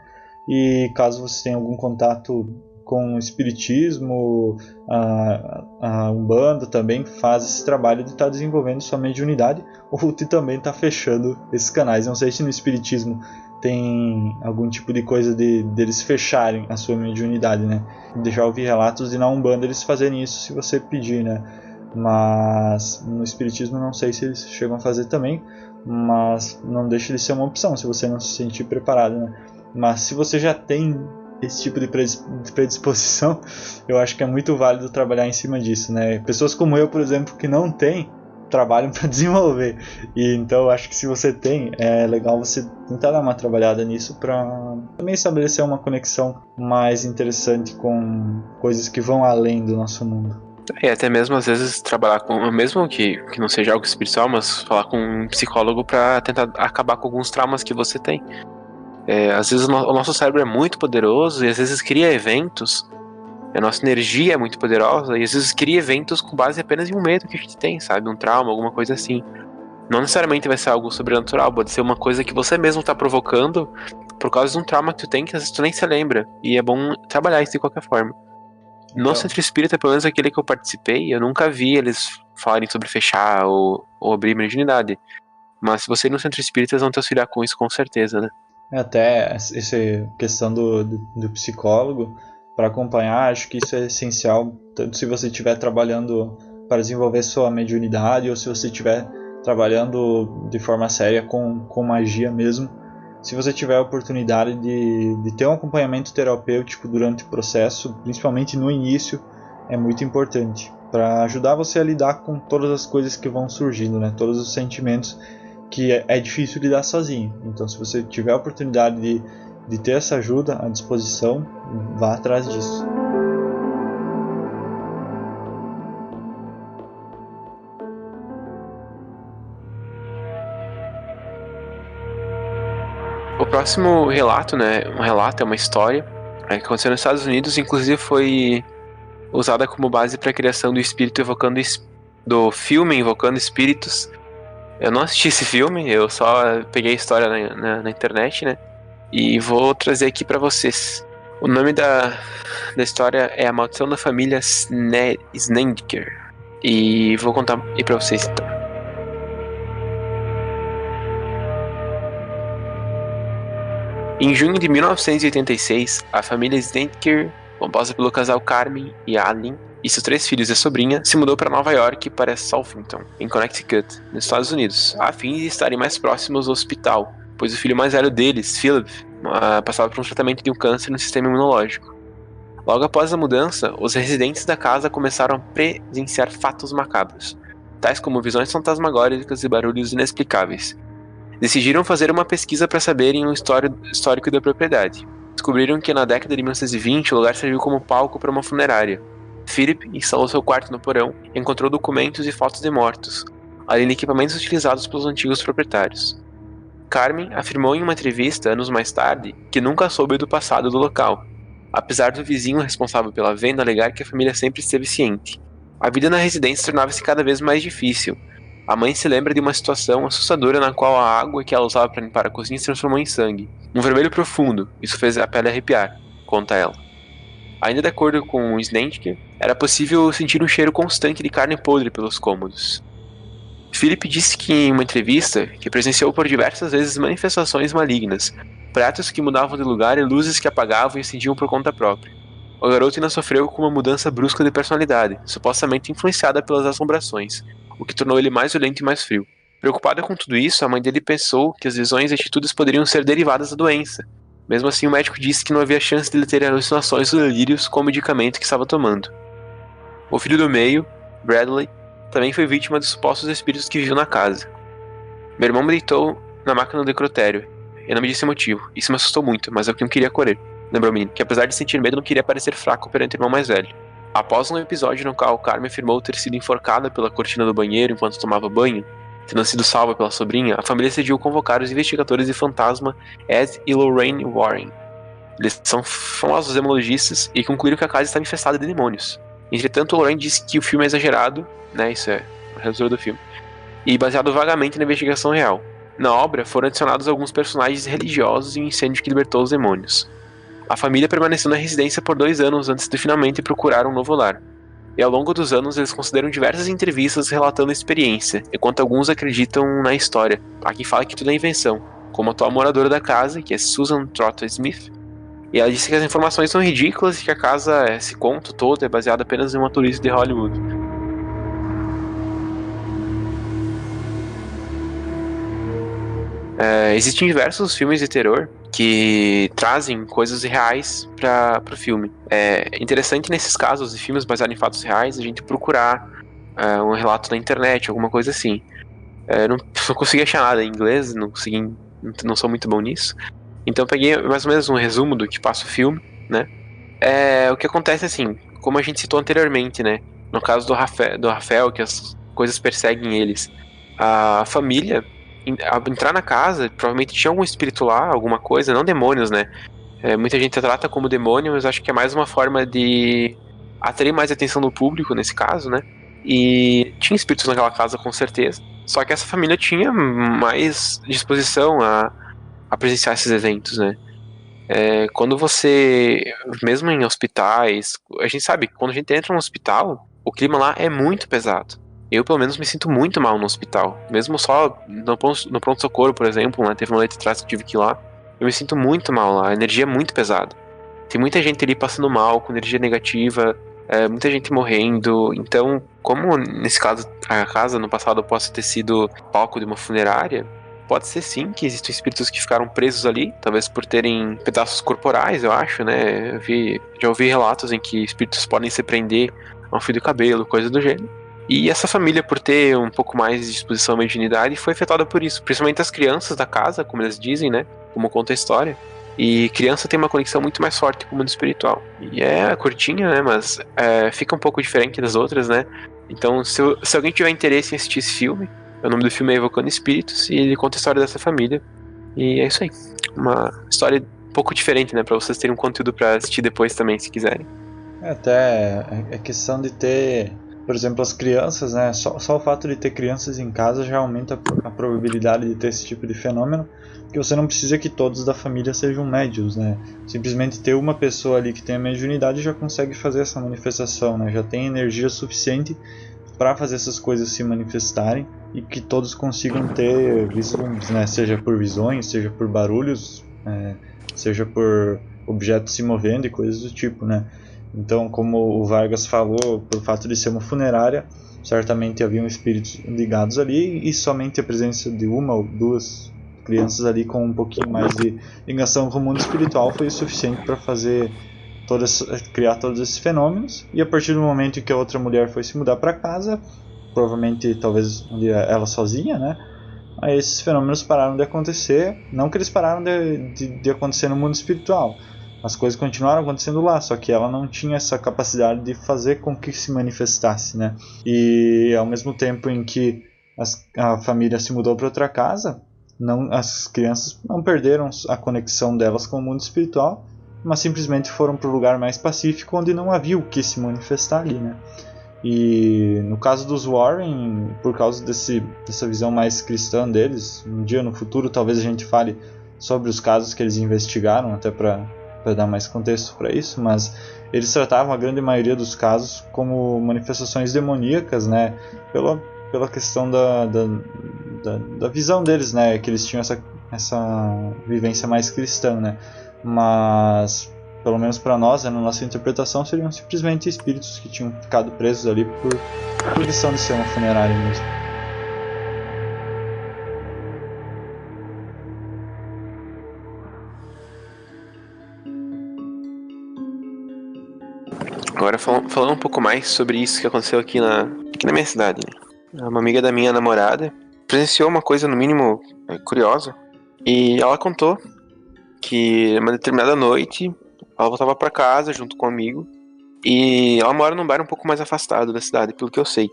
D: e caso você tenha algum contato com o espiritismo, a Umbanda também faz esse trabalho de estar desenvolvendo sua mediunidade ou de também estar fechando esses canais. Não sei se no espiritismo tem algum tipo de coisa deles fecharem a sua mediunidade, né? Já ouvi relatos de na Umbanda eles fazerem isso se você pedir, né? Mas no espiritismo não sei se eles chegam a fazer também, mas não deixa de ser uma opção se você não se sentir preparado, né? Mas se você já tem esse tipo de predisposição, eu acho que é muito válido trabalhar em cima disso, né? Pessoas como eu, por exemplo, que não têm, trabalham para desenvolver. E então eu acho que se você tem, é legal você tentar dar uma trabalhada nisso para também estabelecer uma conexão mais interessante com coisas que vão além do nosso mundo.
C: E até mesmo às vezes trabalhar com, mesmo que não seja algo espiritual, mas falar com um psicólogo para tentar acabar com alguns traumas que você tem. Às vezes o nosso cérebro é muito poderoso e às vezes cria eventos, a nossa energia é muito poderosa e às vezes cria eventos com base apenas em um medo que a gente tem, sabe? Um trauma, alguma coisa assim. Não necessariamente vai ser algo sobrenatural, pode ser uma coisa que você mesmo tá provocando por causa de um trauma que tu tem que às vezes tu nem se lembra. E é bom trabalhar isso de qualquer forma. No Centro Espírita, pelo menos aquele que eu participei, eu nunca vi eles falarem sobre fechar ou abrir mediunidade. Mas se você ir no Centro Espírita, eles vão te auxiliar com isso com certeza, né?
D: Até essa questão do psicólogo, para acompanhar, acho que isso é essencial, tanto se você estiver trabalhando para desenvolver sua mediunidade ou se você estiver trabalhando de forma séria com magia mesmo. Se você tiver a oportunidade de ter um acompanhamento terapêutico durante o processo, principalmente no início, é muito importante para ajudar você a lidar com todas as coisas que vão surgindo, né? Todos os sentimentos que é difícil lidar sozinho. Então, se você tiver a oportunidade de ter essa ajuda à disposição, vá atrás disso.
C: O próximo relato, né? Um relato, é uma história que aconteceu nos Estados Unidos, inclusive foi usada como base para a criação do espírito evocando do filme Invocando Espíritos. Eu não assisti esse filme, eu só peguei a história na internet, né? E vou trazer aqui para vocês. O nome da história é A Maldição da Família Snedeker. E vou contar aí para vocês então. Em junho de 1986, a família Snedeker, composta pelo casal Carmen e Alan, e seus 3 filhos e sobrinha, se mudou para Nova York para Southington, em Connecticut, nos Estados Unidos, a fim de estarem mais próximos do hospital, pois o filho mais velho deles, Philip, passava por um tratamento de um câncer no sistema imunológico. Logo após a mudança, os residentes da casa começaram a presenciar fatos macabros, tais como visões fantasmagóricas e barulhos inexplicáveis. Decidiram fazer uma pesquisa para saberem o histórico da propriedade. Descobriram que na década de 1920 o lugar serviu como palco para uma funerária. Philip instalou seu quarto no porão e encontrou documentos e fotos de mortos, além de equipamentos utilizados pelos antigos proprietários. Carmen afirmou em uma entrevista anos mais tarde que nunca soube do passado do local, apesar do vizinho responsável pela venda alegar que a família sempre esteve ciente. A vida na residência tornava-se cada vez mais difícil. A mãe se lembra de uma situação assustadora na qual a água que ela usava para limpar a cozinha se transformou em sangue. Um vermelho profundo, isso fez a pele arrepiar, conta ela. Ainda de acordo com o Snedeker, era possível sentir um cheiro constante de carne podre pelos cômodos. Philip disse que em uma entrevista que presenciou por diversas vezes manifestações malignas, pratos que mudavam de lugar e luzes que apagavam e acendiam por conta própria. O garoto ainda sofreu com uma mudança brusca de personalidade, supostamente influenciada pelas assombrações, o que tornou ele mais violento e mais frio. Preocupada com tudo isso, a mãe dele pensou que as visões e atitudes poderiam ser derivadas da doença. Mesmo assim, o médico disse que não havia chance de ele ter alucinações ou delírios com o medicamento que estava tomando. O filho do meio, Bradley, também foi vítima dos supostos espíritos que viviam na casa. Meu irmão me deitou na máquina do necrotério. Eu não me disse o motivo. Isso me assustou muito, mas é o que eu queria correr. Lembrou o menino, que apesar de sentir medo, não queria parecer fraco perante o irmão mais velho. Após um episódio no qual Carmen afirmou ter sido enforcada pela cortina do banheiro enquanto tomava banho, tendo sido salva pela sobrinha, a família decidiu convocar os investigadores de fantasma Ed e Lorraine Warren. Eles são famosos demonologistas e concluíram que a casa estava infestada de demônios. Entretanto, Lorraine disse que o filme é exagerado, né, isso é a revisora do filme, e baseado vagamente na investigação real. Na obra, foram adicionados alguns personagens religiosos e um incêndio que libertou os demônios. A família permaneceu na residência por 2 anos antes de finalmente procurar um novo lar. E ao longo dos anos eles concederam diversas entrevistas relatando a experiência, enquanto alguns acreditam na história. Há quem fala que tudo é invenção, como a atual moradora da casa, que é Susan Trotter Smith, e ela disse que as informações são ridículas e que a casa, esse conto todo, é baseado apenas em uma turista de Hollywood. Existem diversos filmes de terror que trazem coisas reais para o filme. É interessante nesses casos de filmes baseados em fatos reais a gente procurar um relato na internet, alguma coisa assim. Não consegui achar nada em inglês, não sou muito bom nisso. Então eu peguei mais ou menos um resumo do que passa o filme, né? O que acontece assim, como a gente citou anteriormente, né? No caso do Rafael, que as coisas perseguem eles. A família, ao entrar na casa, provavelmente tinha algum espírito lá, alguma coisa, não demônios, né? Muita gente trata como demônio, mas acho que é mais uma forma de atrair mais a atenção do público nesse caso, né? E tinha espíritos naquela casa com certeza. Só que essa família tinha mais disposição a presenciar esses eventos, né? Quando você, mesmo em hospitais, a gente sabe que quando a gente entra num hospital, o clima lá é muito pesado. Eu, pelo menos, me sinto muito mal no hospital. Mesmo só no pronto-socorro, por exemplo, né? Teve uma noite atrás que eu tive que ir lá. Eu me sinto muito mal lá, a energia é muito pesada. Tem muita gente ali passando mal, com energia negativa, muita gente morrendo. Então, como nesse caso, a casa no passado possa ter sido palco de uma funerária, pode ser sim que existam espíritos que ficaram presos ali, talvez por terem pedaços corporais, eu acho, né? Já ouvi relatos em que espíritos podem se prender a um fio de cabelo, coisa do gênero. E essa família, por ter um pouco mais de disposição à mediunidade, foi afetada por isso. Principalmente as crianças da casa, como eles dizem, né? Como conta a história. E criança tem uma conexão muito mais forte com o mundo espiritual. E é curtinha, né? Mas fica um pouco diferente das outras, né? Então, se alguém tiver interesse em assistir esse filme, o nome do filme é Evocando Espíritos, e ele conta a história dessa família. E é isso aí. Uma história um pouco diferente, né? Pra vocês terem um conteúdo pra assistir depois também, se quiserem.
D: Até é questão de ter, por exemplo, as crianças, né? Só o fato de ter crianças em casa já aumenta a probabilidade de ter esse tipo de fenômeno, porque você não precisa que todos da família sejam médiums, né? Simplesmente ter uma pessoa ali que tem a mediunidade já consegue fazer essa manifestação, né? Já tem energia suficiente para fazer essas coisas se manifestarem e que todos consigam ter vislumbres, né? Seja por visões, seja por barulhos, seja por objetos se movendo e coisas do tipo, né? Então, como o Vargas falou, pelo fato de ser uma funerária, certamente haviam espíritos ligados ali, e somente a presença de uma ou duas crianças ali com um pouquinho mais de ligação com o mundo espiritual foi o suficiente para fazer criar todos esses fenômenos. E a partir do momento em que a outra mulher foi se mudar para casa, provavelmente talvez ela sozinha, né? Aí esses fenômenos pararam de acontecer. Não que eles pararam de acontecer no mundo espiritual, as coisas continuaram acontecendo lá, só que ela não tinha essa capacidade de fazer com que se manifestasse, né? E ao mesmo tempo em que a família se mudou para outra casa, as crianças não perderam a conexão delas com o mundo espiritual, mas simplesmente foram para um lugar mais pacífico onde não havia o que se manifestar ali, né? E no caso dos Warren, por causa dessa visão mais cristã deles, um dia no futuro talvez a gente fale sobre os casos que eles investigaram, até para dar mais contexto para isso, mas eles tratavam a grande maioria dos casos como manifestações demoníacas, né? Pela questão da visão deles, né? Que eles tinham essa vivência mais cristã, né? Mas pelo menos para nós, né, na nossa interpretação, seriam simplesmente espíritos que tinham ficado presos ali por lição de ser uma funerária mesmo.
C: Agora falando um pouco mais sobre isso que aconteceu aqui na minha cidade, né? Uma amiga da minha namorada presenciou uma coisa no mínimo curiosa, e ela contou que uma determinada noite ela voltava pra casa junto com um amigo, e ela mora num bairro um pouco mais afastado da cidade, pelo que eu sei.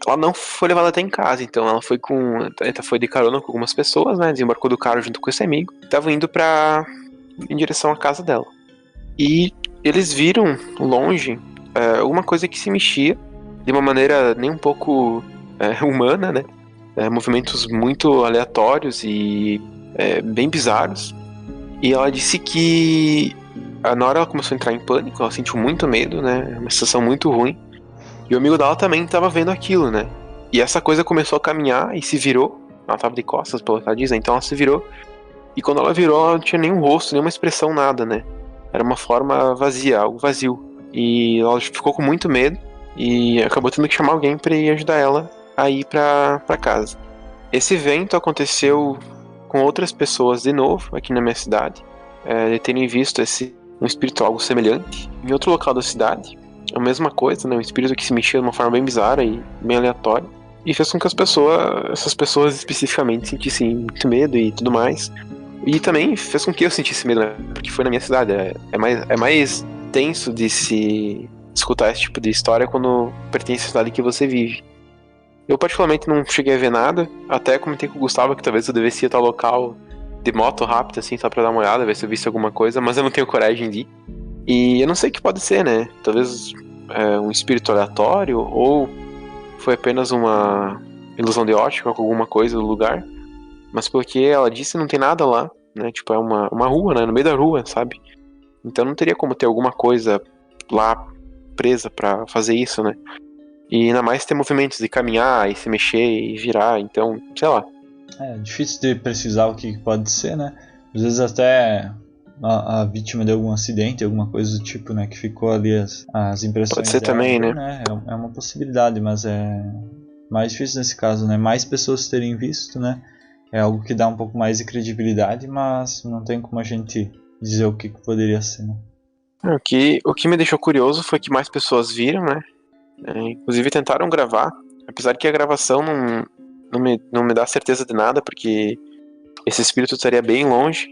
C: Ela não foi levada até em casa, então ela foi de carona com algumas pessoas, né? Desembarcou do carro junto com esse amigo, estavam indo em direção à casa dela. E eles viram longe alguma coisa que se mexia de uma maneira nem um pouco humana, né? Movimentos muito aleatórios e bem bizarros. E ela disse que na hora ela começou a entrar em pânico, ela sentiu muito medo, né? Uma sensação muito ruim. E o amigo dela também estava vendo aquilo, né? E essa coisa começou a caminhar e se virou. Ela estava de costas, pelo que ela diz, né? Então ela se virou. E quando ela virou, ela não tinha nenhum rosto, nenhuma expressão, nada, né? Era uma forma vazia, algo vazio. E ela ficou com muito medo e acabou tendo que chamar alguém para ir ajudar ela a ir pra casa. Esse evento aconteceu com outras pessoas de novo aqui na minha cidade, de terem visto um espírito algo semelhante em outro local da cidade. A mesma coisa, né? Um espírito que se mexia de uma forma bem bizarra e bem aleatória. E fez com que essas pessoas especificamente sentissem muito medo e tudo mais. E também fez com que eu sentisse medo, né? Porque foi na minha cidade. É mais tenso de se escutar esse tipo de história quando pertence à cidade que você vive. Eu particularmente não cheguei a ver nada. Até comentei com o Gustavo que talvez eu devesse ir a tal local de moto rápido, assim, só pra dar uma olhada, ver se eu visse alguma coisa. Mas eu não tenho coragem de ir. E eu não sei o que pode ser, né? Talvez um espírito aleatório, ou foi apenas uma ilusão de ótica com alguma coisa do lugar. Mas porque ela disse não tem nada lá, né? Tipo, é uma rua, né? No meio da rua, sabe? Então não teria como ter alguma coisa lá presa pra fazer isso, né? E ainda mais ter movimentos de caminhar e se mexer e virar, então, sei lá.
D: É difícil de precisar o que pode ser, né? Às vezes até a vítima de algum acidente, alguma coisa do tipo, né? Que ficou ali as impressões.
C: Pode ser
D: dela,
C: também, né?
D: É uma possibilidade, mas é mais difícil nesse caso, né? Mais pessoas terem visto, né? É algo que dá um pouco mais de credibilidade, mas não tem como a gente dizer o que poderia ser, né?
C: O que me deixou curioso foi que mais pessoas viram, né? Inclusive tentaram gravar, apesar que a gravação não me dá certeza de nada, porque esse espírito estaria bem longe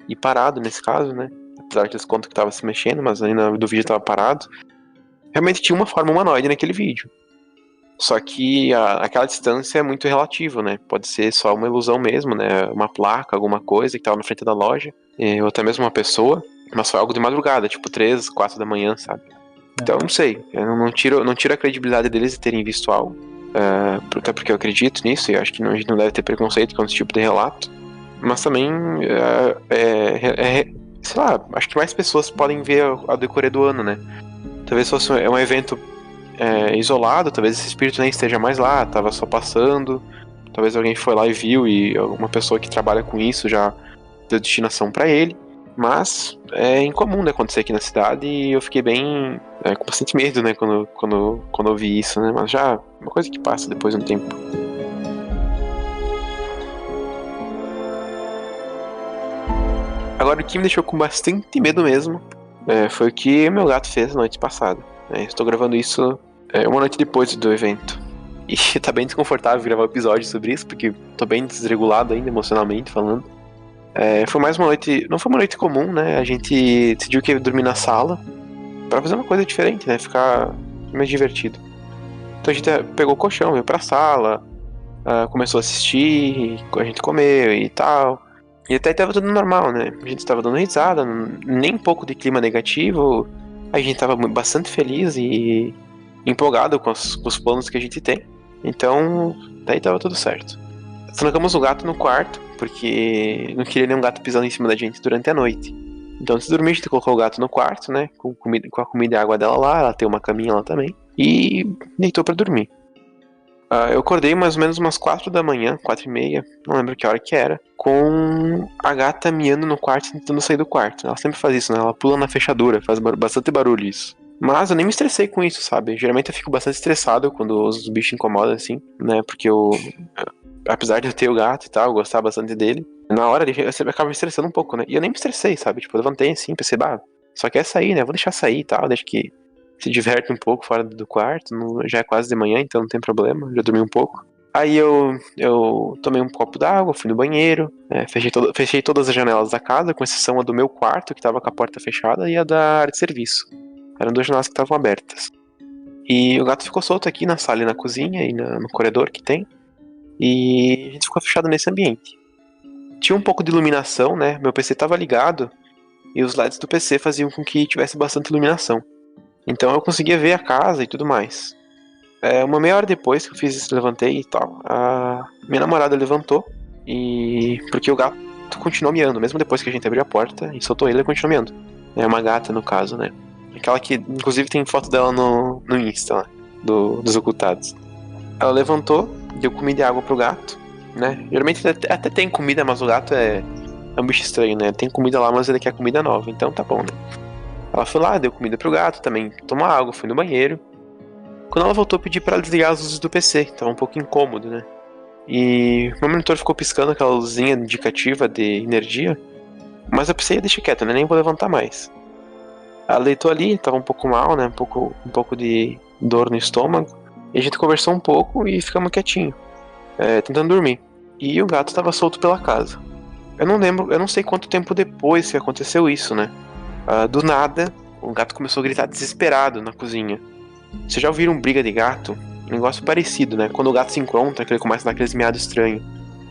C: e parado nesse caso, né? Apesar que eles contam que estava se mexendo, mas ainda do vídeo estava parado. Realmente tinha uma forma humanoide naquele vídeo. Só que aquela distância é muito relativa, né? Pode ser só uma ilusão mesmo, né? Uma placa, alguma coisa que tava na frente da loja, ou até mesmo uma pessoa, mas foi algo de madrugada, tipo 3, 4 da manhã, sabe? Então, eu não sei, eu não tiro a credibilidade deles de terem visto algo, até porque eu acredito nisso e acho que a gente não deve ter preconceito com esse tipo de relato, mas também, sei lá, acho que mais pessoas podem ver ao decorrer do ano, né? Talvez fosse um evento isolado, talvez esse espírito nem esteja mais lá, tava só passando, talvez alguém foi lá e viu e uma pessoa que trabalha com isso já deu destinação pra ele, mas é incomum de acontecer aqui na cidade e eu fiquei bem com bastante medo, né, quando eu vi isso, né, mas já uma coisa que passa depois de um tempo. Agora o que me deixou com bastante medo mesmo foi o que meu gato fez na noite passada. Estou gravando isso uma noite depois do evento. E tá bem desconfortável gravar um episódio sobre isso, porque tô bem desregulado ainda, emocionalmente falando. Foi mais uma noite. Não foi uma noite comum, né? A gente decidiu que ia dormir na sala pra fazer uma coisa diferente, né? Ficar mais divertido. Então a gente pegou o colchão, veio pra sala, começou a assistir, a gente comeu e tal. E até tava tudo normal, né? A gente tava dando risada, nem um pouco de clima negativo. A gente tava bastante feliz e empolgado com os planos que a gente tem. Então, daí tava tudo certo. Trancamos o gato no quarto, porque não queria nenhum gato pisando em cima da gente durante a noite. Então, antes de dormir, a gente colocou o gato no quarto, né? Com a comida e a água dela lá, ela tem uma caminha lá também. E deitou pra dormir. Eu acordei mais ou menos umas 4 da manhã, 4h30, não lembro que hora que era, com a gata miando no quarto, tentando sair do quarto. Ela sempre faz isso, né? Ela pula na fechadura, faz bastante barulho isso. Mas eu nem me estressei com isso, sabe? Geralmente eu fico bastante estressado quando os bichos incomodam, assim, né? Porque apesar de eu ter o gato e tal, eu gostar bastante dele, na hora eu sempre acabo me estressando um pouco, né? E eu nem me estressei, sabe? Tipo, eu levantei assim, pensei, só quer sair, né? Vou deixar sair e tal, deixa que se diverte um pouco fora do quarto, já é quase de manhã, então não tem problema, já dormi um pouco. Aí eu tomei um copo d'água, fui no banheiro, fechei todas as janelas da casa, com exceção a do meu quarto, que tava com a porta fechada, e a da área de serviço. Eram 2 janelas que estavam abertas. E o gato ficou solto aqui na sala e na cozinha, e no corredor que tem, e a gente ficou fechado nesse ambiente. Tinha um pouco de iluminação, né? Meu PC tava ligado, e os LEDs do PC faziam com que tivesse bastante iluminação. Então eu conseguia ver a casa e tudo mais. Uma meia hora depois que eu fiz isso, levantei e tal, a minha namorada levantou, porque o gato continuou miando, mesmo depois que a gente abriu a porta e soltou ele continuou miando. É uma gata, no caso, né? Aquela que, inclusive, tem foto dela no Insta, lá, dos ocultados. Ela levantou, deu comida e água pro gato, né? Geralmente até tem comida, mas o gato é um bicho estranho, né? Tem comida lá, mas ele quer comida nova, então tá bom, né? Ela foi lá, deu comida pro gato, também tomou água, foi no banheiro. Quando ela voltou, eu pedi pra ela desligar as luzes do PC, tava um pouco incômodo, né? E meu monitor ficou piscando aquela luzinha indicativa de energia, mas eu pensei, deixa quieto, né? Nem vou levantar mais. Ela deitou ali, tava um pouco mal, né? Um pouco de dor no estômago. E a gente conversou um pouco e ficamos quietinho, tentando dormir. E o gato tava solto pela casa. Eu não sei quanto tempo depois que aconteceu isso, né? Do nada, o gato começou a gritar desesperado na cozinha. Vocês já ouviram briga de gato? Um negócio parecido, né? Quando o gato se encontra, que ele começa a dar aqueles miados estranhos.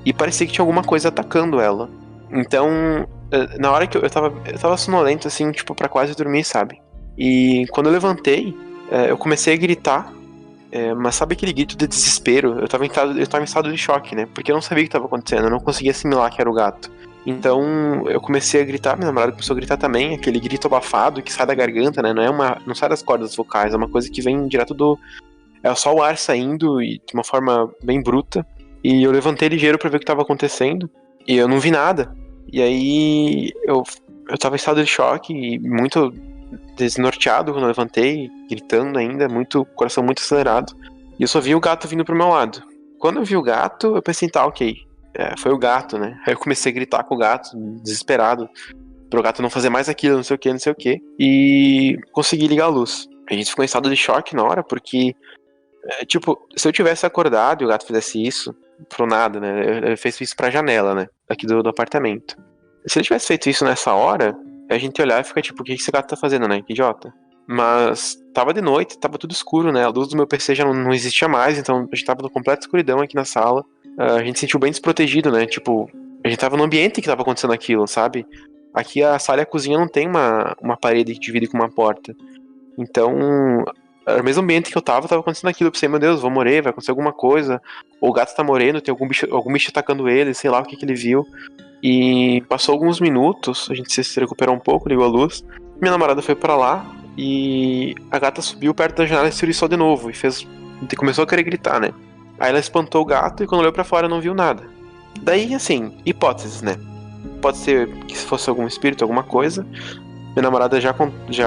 C: E parecia que tinha alguma coisa atacando ela. Então, na hora que eu tava sonolento, assim, tipo, pra quase dormir, sabe? E quando eu levantei, eu comecei a gritar. Mas sabe aquele grito de desespero? Eu tava em estado de choque, né? Porque eu não sabia o que tava acontecendo, eu não conseguia assimilar que era o gato. Então eu comecei a gritar, minha namorada começou a gritar também, aquele grito abafado que sai da garganta, né? Não sai das cordas vocais, é uma coisa que vem direto do... É só o ar saindo e de uma forma bem bruta. E eu levantei ligeiro pra ver o que tava acontecendo. E eu não vi nada. E aí eu tava em estado de choque e muito desnorteado quando eu levantei, gritando ainda, coração muito acelerado. E eu só vi o gato vindo pro meu lado. Quando eu vi o gato, eu pensei, tá, ok. Foi o gato, né? Aí eu comecei a gritar com o gato, desesperado, pro gato não fazer mais aquilo, não sei o que. E consegui ligar a luz. A gente ficou em estado de choque na hora, porque, se eu tivesse acordado e o gato fizesse isso, pro nada, né? Ele fez isso pra janela, né? Aqui do apartamento. Se ele tivesse feito isso nessa hora, a gente olhar e ficar tipo, o que esse gato tá fazendo, né? Que idiota. Mas tava de noite, tava tudo escuro, né? A luz do meu PC já não existia mais, então a gente tava na completa escuridão aqui na sala. A gente se sentiu bem desprotegido, né? Tipo, a gente tava no ambiente que tava acontecendo aquilo, sabe? Aqui a sala e a cozinha não tem uma parede que divide com uma porta. Então, era o mesmo ambiente que eu tava acontecendo aquilo. Eu pensei, meu Deus, vou morrer, vai acontecer alguma coisa. Ou o gato tá morrendo, tem algum bicho atacando ele, sei lá o que ele viu. E passou alguns minutos, a gente se recuperou um pouco, ligou a luz. Minha namorada foi pra lá e a gata subiu perto da janela e se oriçou de novo. E começou a querer gritar, né? Aí ela espantou o gato e quando olhou pra fora não viu nada. Daí, assim, hipóteses, né? Pode ser que se fosse algum espírito, alguma coisa. Minha namorada já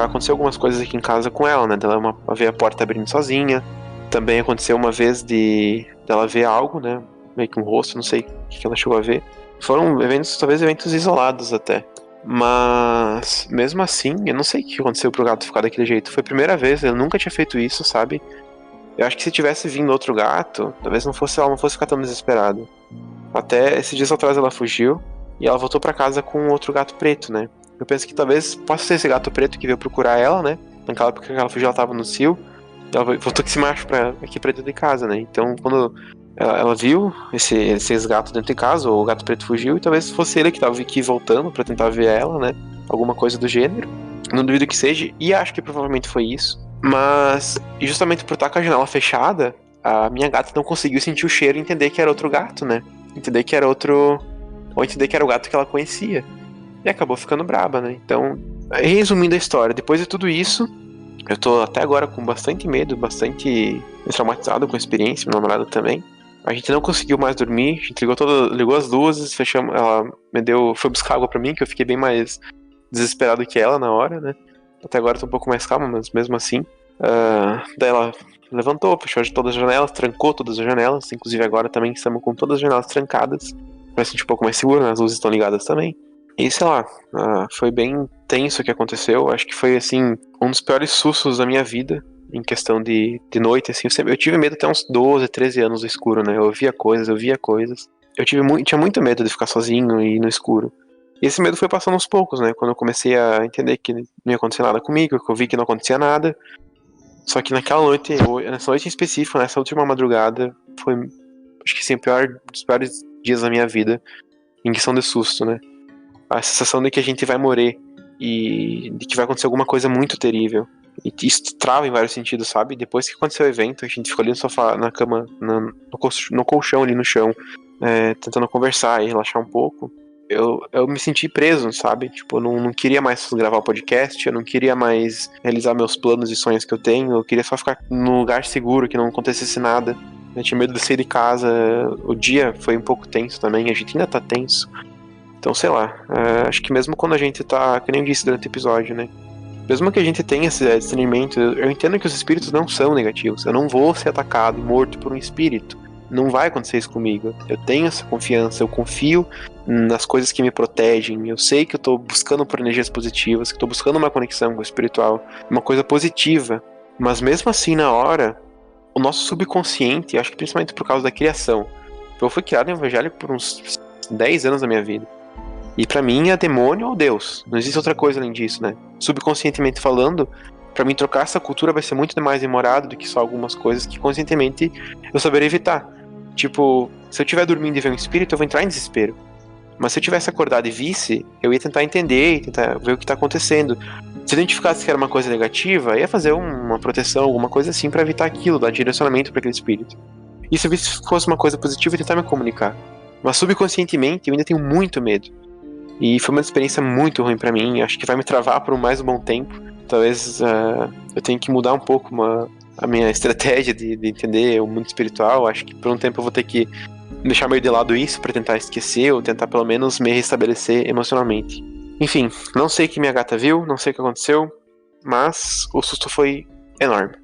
C: aconteceu algumas coisas aqui em casa com ela, né? Dela ver a porta abrindo sozinha. Também aconteceu uma vez dela ver algo, né? Meio que um rosto, não sei o que ela chegou a ver. Foram talvez eventos isolados até. Mas, mesmo assim, eu não sei o que aconteceu pro gato ficar daquele jeito. Foi a primeira vez, eu nunca tinha feito isso, sabe? Eu acho que se tivesse vindo outro gato, talvez ela não fosse ficar tão desesperada. Até esses dias atrás ela fugiu e ela voltou pra casa com outro gato preto, né? Eu penso que talvez possa ser esse gato preto que veio procurar ela, né? Naquela época que ela fugiu, ela tava no cio. Ela voltou com esse macho aqui pra dentro de casa, né? Então, quando ela viu esses gatos dentro de casa, ou o gato preto fugiu, e talvez fosse ele que tava aqui voltando pra tentar ver ela, né? Alguma coisa do gênero. Não duvido que seja, e acho que provavelmente foi isso. Mas, justamente por estar com a janela fechada, a minha gata não conseguiu sentir o cheiro e entender que era outro gato, né? Entender que era outro... Ou entender que era o gato que ela conhecia. E acabou ficando braba, né? Então, resumindo a história, depois de tudo isso, eu tô até agora com bastante medo, bastante traumatizado com a experiência, minha namorada também. A gente não conseguiu mais dormir, a gente ligou as luzes, fechamos, ela foi buscar água pra mim, que eu fiquei bem mais desesperado que ela na hora, né? Até agora eu tô um pouco mais calma, mas mesmo assim. Daí ela levantou, fechou todas as janelas, trancou todas as janelas, inclusive agora também estamos com todas as janelas trancadas, pra sentir um pouco mais seguro, né? As luzes estão ligadas também. E sei lá, foi bem tenso o que aconteceu. Acho que foi, assim, um dos piores sustos da minha vida, em questão de noite, assim. Eu tive medo até uns 12, 13 anos no escuro, né? Eu via coisas. Eu tinha muito medo de ficar sozinho e no escuro. E esse medo foi passando aos poucos, né? Quando eu comecei a entender que não ia acontecer nada comigo, que eu vi que não acontecia nada. Só que nessa noite em específico, nessa última madrugada, foi, acho que, assim, o dos piores dias da minha vida, em questão de susto, né? A sensação de que a gente vai morrer e de que vai acontecer alguma coisa muito terrível. E isso trava em vários sentidos, sabe? Depois que aconteceu o evento, a gente ficou ali no sofá, na cama, no colchão ali no chão, tentando conversar e relaxar um pouco. Eu me senti preso, sabe? Tipo, eu não queria mais gravar o podcast, eu não queria mais realizar meus planos e sonhos que eu tenho, eu queria só ficar num lugar seguro, que não acontecesse nada. Eu tinha medo de sair de casa, o dia foi um pouco tenso também, a gente ainda tá tenso. Então, sei lá, acho que mesmo quando a gente tá, que nem eu disse durante o episódio, né? Mesmo que a gente tenha esse discernimento, eu entendo que os espíritos não são negativos. Eu não vou ser atacado e morto por um espírito. Não vai acontecer isso comigo. Eu tenho essa confiança, eu confio nas coisas que me protegem. Eu sei que eu tô buscando por energias positivas, que eu tô buscando uma conexão com o espiritual, uma coisa positiva. Mas mesmo assim, na hora, o nosso subconsciente, acho que principalmente por causa da criação, eu fui criado em evangelho por uns 10 anos da minha vida. E pra mim é demônio ou Deus. Não existe outra coisa além disso, né? Subconscientemente falando, pra mim trocar essa cultura vai ser muito mais demorado do que só algumas coisas que conscientemente eu saberia evitar. Tipo, se eu estiver dormindo e ver um espírito, eu vou entrar em desespero. Mas se eu tivesse acordado e visse, eu ia tentar entender e tentar ver o que tá acontecendo. Se eu identificasse que era uma coisa negativa, eu ia fazer uma proteção, alguma coisa assim pra evitar aquilo, dar direcionamento pra aquele espírito. E se eu visse que fosse uma coisa positiva, eu ia tentar me comunicar. Mas subconscientemente eu ainda tenho muito medo. E foi uma experiência muito ruim pra mim. Acho que vai me travar por mais um bom tempo. Talvez eu tenha que mudar um pouco a minha estratégia de entender o mundo espiritual. Acho que por um tempo eu vou ter que deixar meio de lado isso pra tentar esquecer, ou tentar pelo menos me restabelecer emocionalmente. Enfim, não sei o que minha gata viu, não sei o que aconteceu, mas o susto foi enorme.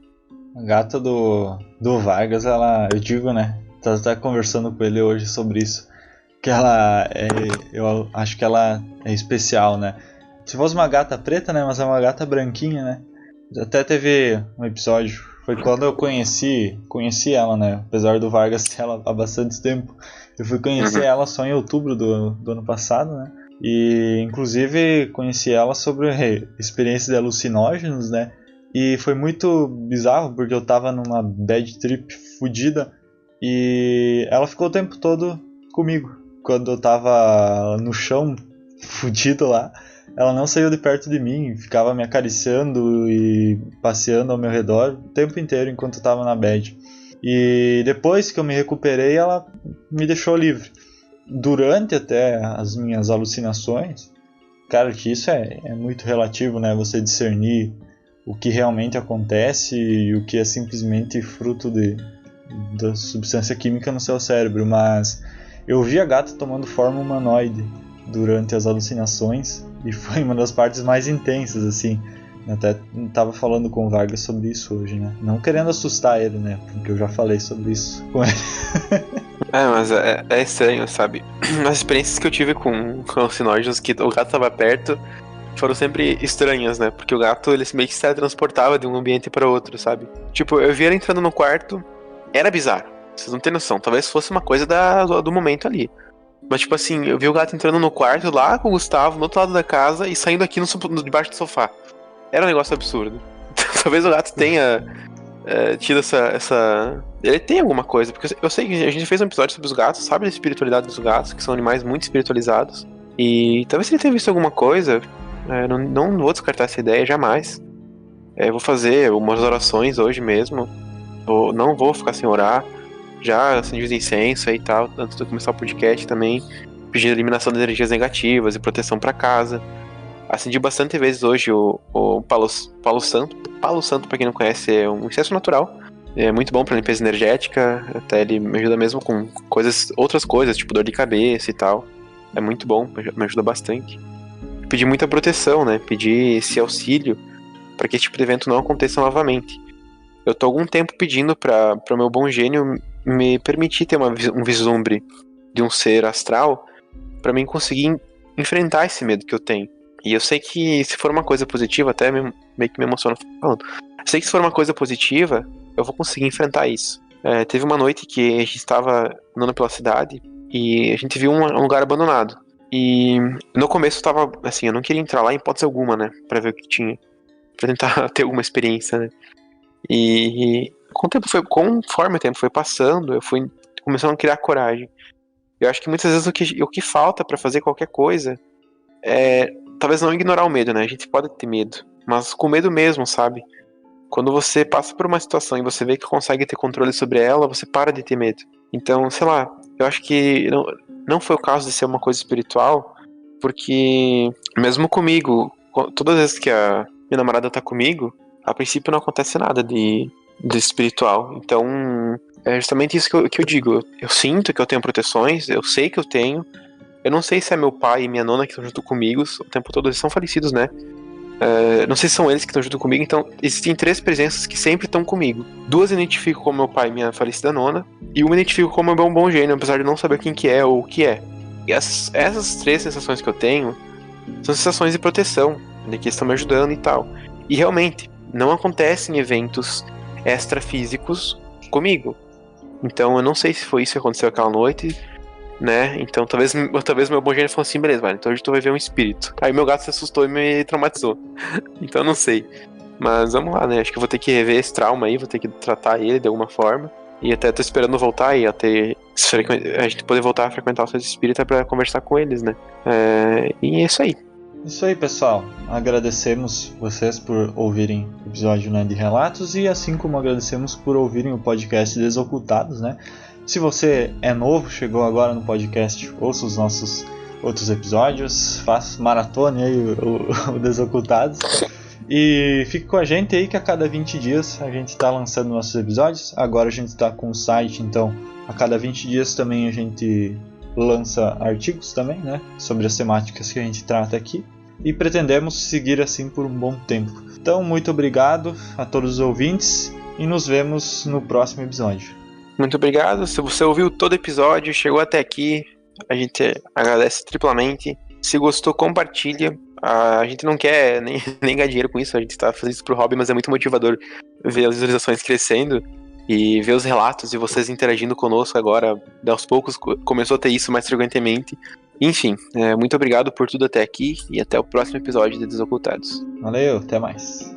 D: A gata do Vargas, eu digo, né? Tava até conversando com ele hoje sobre isso. Que eu acho que ela é especial, né? Se fosse uma gata preta, né? Mas é uma gata branquinha, né? Até teve um episódio, foi quando eu conheci ela, né? Apesar do Vargas ter ela há bastante tempo, eu fui conhecer ela só em outubro do ano passado, né? E inclusive conheci ela sobre experiências de alucinógenos, né? E foi muito bizarro, porque eu tava numa bad trip fodida e ela ficou o tempo todo comigo. Quando eu tava no chão, fudido lá, ela não saiu de perto de mim, ficava me acariciando e passeando ao meu redor o tempo inteiro enquanto eu tava na bad. E depois que eu me recuperei, ela me deixou livre. Durante até as minhas alucinações, claro que isso é muito relativo, né? Você discernir o que realmente acontece e o que é simplesmente fruto da substância química no seu cérebro, mas eu vi a gata tomando forma humanoide durante as alucinações e foi uma das partes mais intensas, assim. Eu até tava falando com o Vargas sobre isso hoje, né? Não querendo assustar ele, né? Porque eu já falei sobre isso com ele.
C: Mas é estranho, sabe? As experiências que eu tive com alucinógenos, que o gato tava perto, foram sempre estranhas, né? Porque o gato, ele meio que se teletransportava de um ambiente para outro, sabe? Tipo, eu vi ele entrando no quarto, era bizarro. Vocês não têm noção. Talvez fosse uma coisa do momento ali. Mas, tipo assim, eu vi o gato entrando no quarto lá com o Gustavo, no outro lado da casa, e saindo aqui debaixo do sofá. Era um negócio absurdo. Talvez o gato tenha tido essa... Ele tem alguma coisa, porque eu sei que a gente fez um episódio sobre os gatos, sabe da espiritualidade dos gatos, que são animais muito espiritualizados. E talvez ele tenha visto alguma coisa, não vou descartar essa ideia jamais. Vou fazer umas orações hoje mesmo. Não vou ficar sem orar. Já acendi os incenso aí e tal, antes de começar o podcast também, pedindo eliminação de energias negativas e proteção pra casa. Acendi bastante vezes hoje o Palo Santo. Palo Santo, pra quem não conhece, é um incenso natural. É muito bom pra limpeza energética. Até ele me ajuda mesmo com outras coisas, tipo dor de cabeça e tal. É muito bom, me ajuda bastante. Pedi muita proteção, né? Pedi esse auxílio pra que esse tipo de evento não aconteça novamente. Eu tô há algum tempo pedindo pra o meu bom gênio me permitir ter um vislumbre de um ser astral pra mim conseguir enfrentar esse medo que eu tenho. E eu sei que se for uma coisa positiva, até meio que me emociona falando. Eu sei que se for uma coisa positiva, eu vou conseguir enfrentar isso. Teve uma noite que a gente estava andando pela cidade e a gente viu um lugar abandonado. E no começo eu tava, assim, eu não queria entrar lá em hipótese alguma, né? Pra ver o que tinha. Pra tentar ter alguma experiência, né? E conforme o tempo foi passando, eu fui começando a criar coragem. Eu acho que muitas vezes o que falta pra fazer qualquer coisa é talvez não ignorar o medo, né? A gente pode ter medo, mas com medo mesmo, sabe? Quando você passa por uma situação e você vê que consegue ter controle sobre ela, você para de ter medo. Então, sei lá, eu acho que não foi o caso de ser uma coisa espiritual, porque mesmo comigo, todas as vezes que a minha namorada tá comigo, a princípio não acontece nada de espiritual. Então, é justamente isso que eu digo. Eu sinto que eu tenho proteções, eu sei que eu tenho. Eu não sei se é meu pai e minha nona que estão junto comigo o tempo todo, eles são falecidos, né? Não sei se são eles que estão junto comigo, então existem 3 presenças que sempre estão comigo. 2 eu identifico como meu pai e minha falecida nona, e 1 eu identifico como meu bom gênio, apesar de não saber quem que é ou o que é. E essas 3 sensações que eu tenho são sensações de proteção, de que estão me ajudando e tal. E realmente, não acontecem eventos extrafísicos comigo. Então eu não sei se foi isso que aconteceu aquela noite, né? Então talvez meu bom gênio falou assim, beleza, vai, então hoje tu vai ver um espírito. Aí meu gato se assustou e me traumatizou. Então eu não sei. Mas vamos lá, né? Acho que eu vou ter que rever esse trauma aí, vou ter que tratar ele de alguma forma. E até tô esperando voltar e até a gente poder voltar a frequentar o centro espírita pra conversar com eles, né? E é isso aí.
D: Isso aí, pessoal. Agradecemos vocês por ouvirem o episódio, né, de relatos, e assim como agradecemos por ouvirem o podcast Desocultados, né? Se você é novo, chegou agora no podcast, ouça os nossos outros episódios, faça maratone aí o Desocultados. E fique com a gente aí que a cada 20 dias a gente está lançando nossos episódios. Agora a gente está com o site, então a cada 20 dias também a gente lança artigos também, né, sobre as temáticas que a gente trata aqui. E pretendemos seguir assim por um bom tempo. Então, muito obrigado a todos os ouvintes e nos vemos no próximo episódio.
C: Muito obrigado. Se você ouviu todo o episódio, chegou até aqui, a gente agradece triplamente. Se gostou, compartilha. A gente não quer nem ganhar dinheiro com isso, a gente tá fazendo isso pro hobby, mas é muito motivador ver as visualizações crescendo e ver os relatos e vocês interagindo conosco agora. Aos poucos começou a ter isso mais frequentemente. Enfim, muito obrigado por tudo até aqui e até o próximo episódio de Desocultados.
D: Valeu, até mais.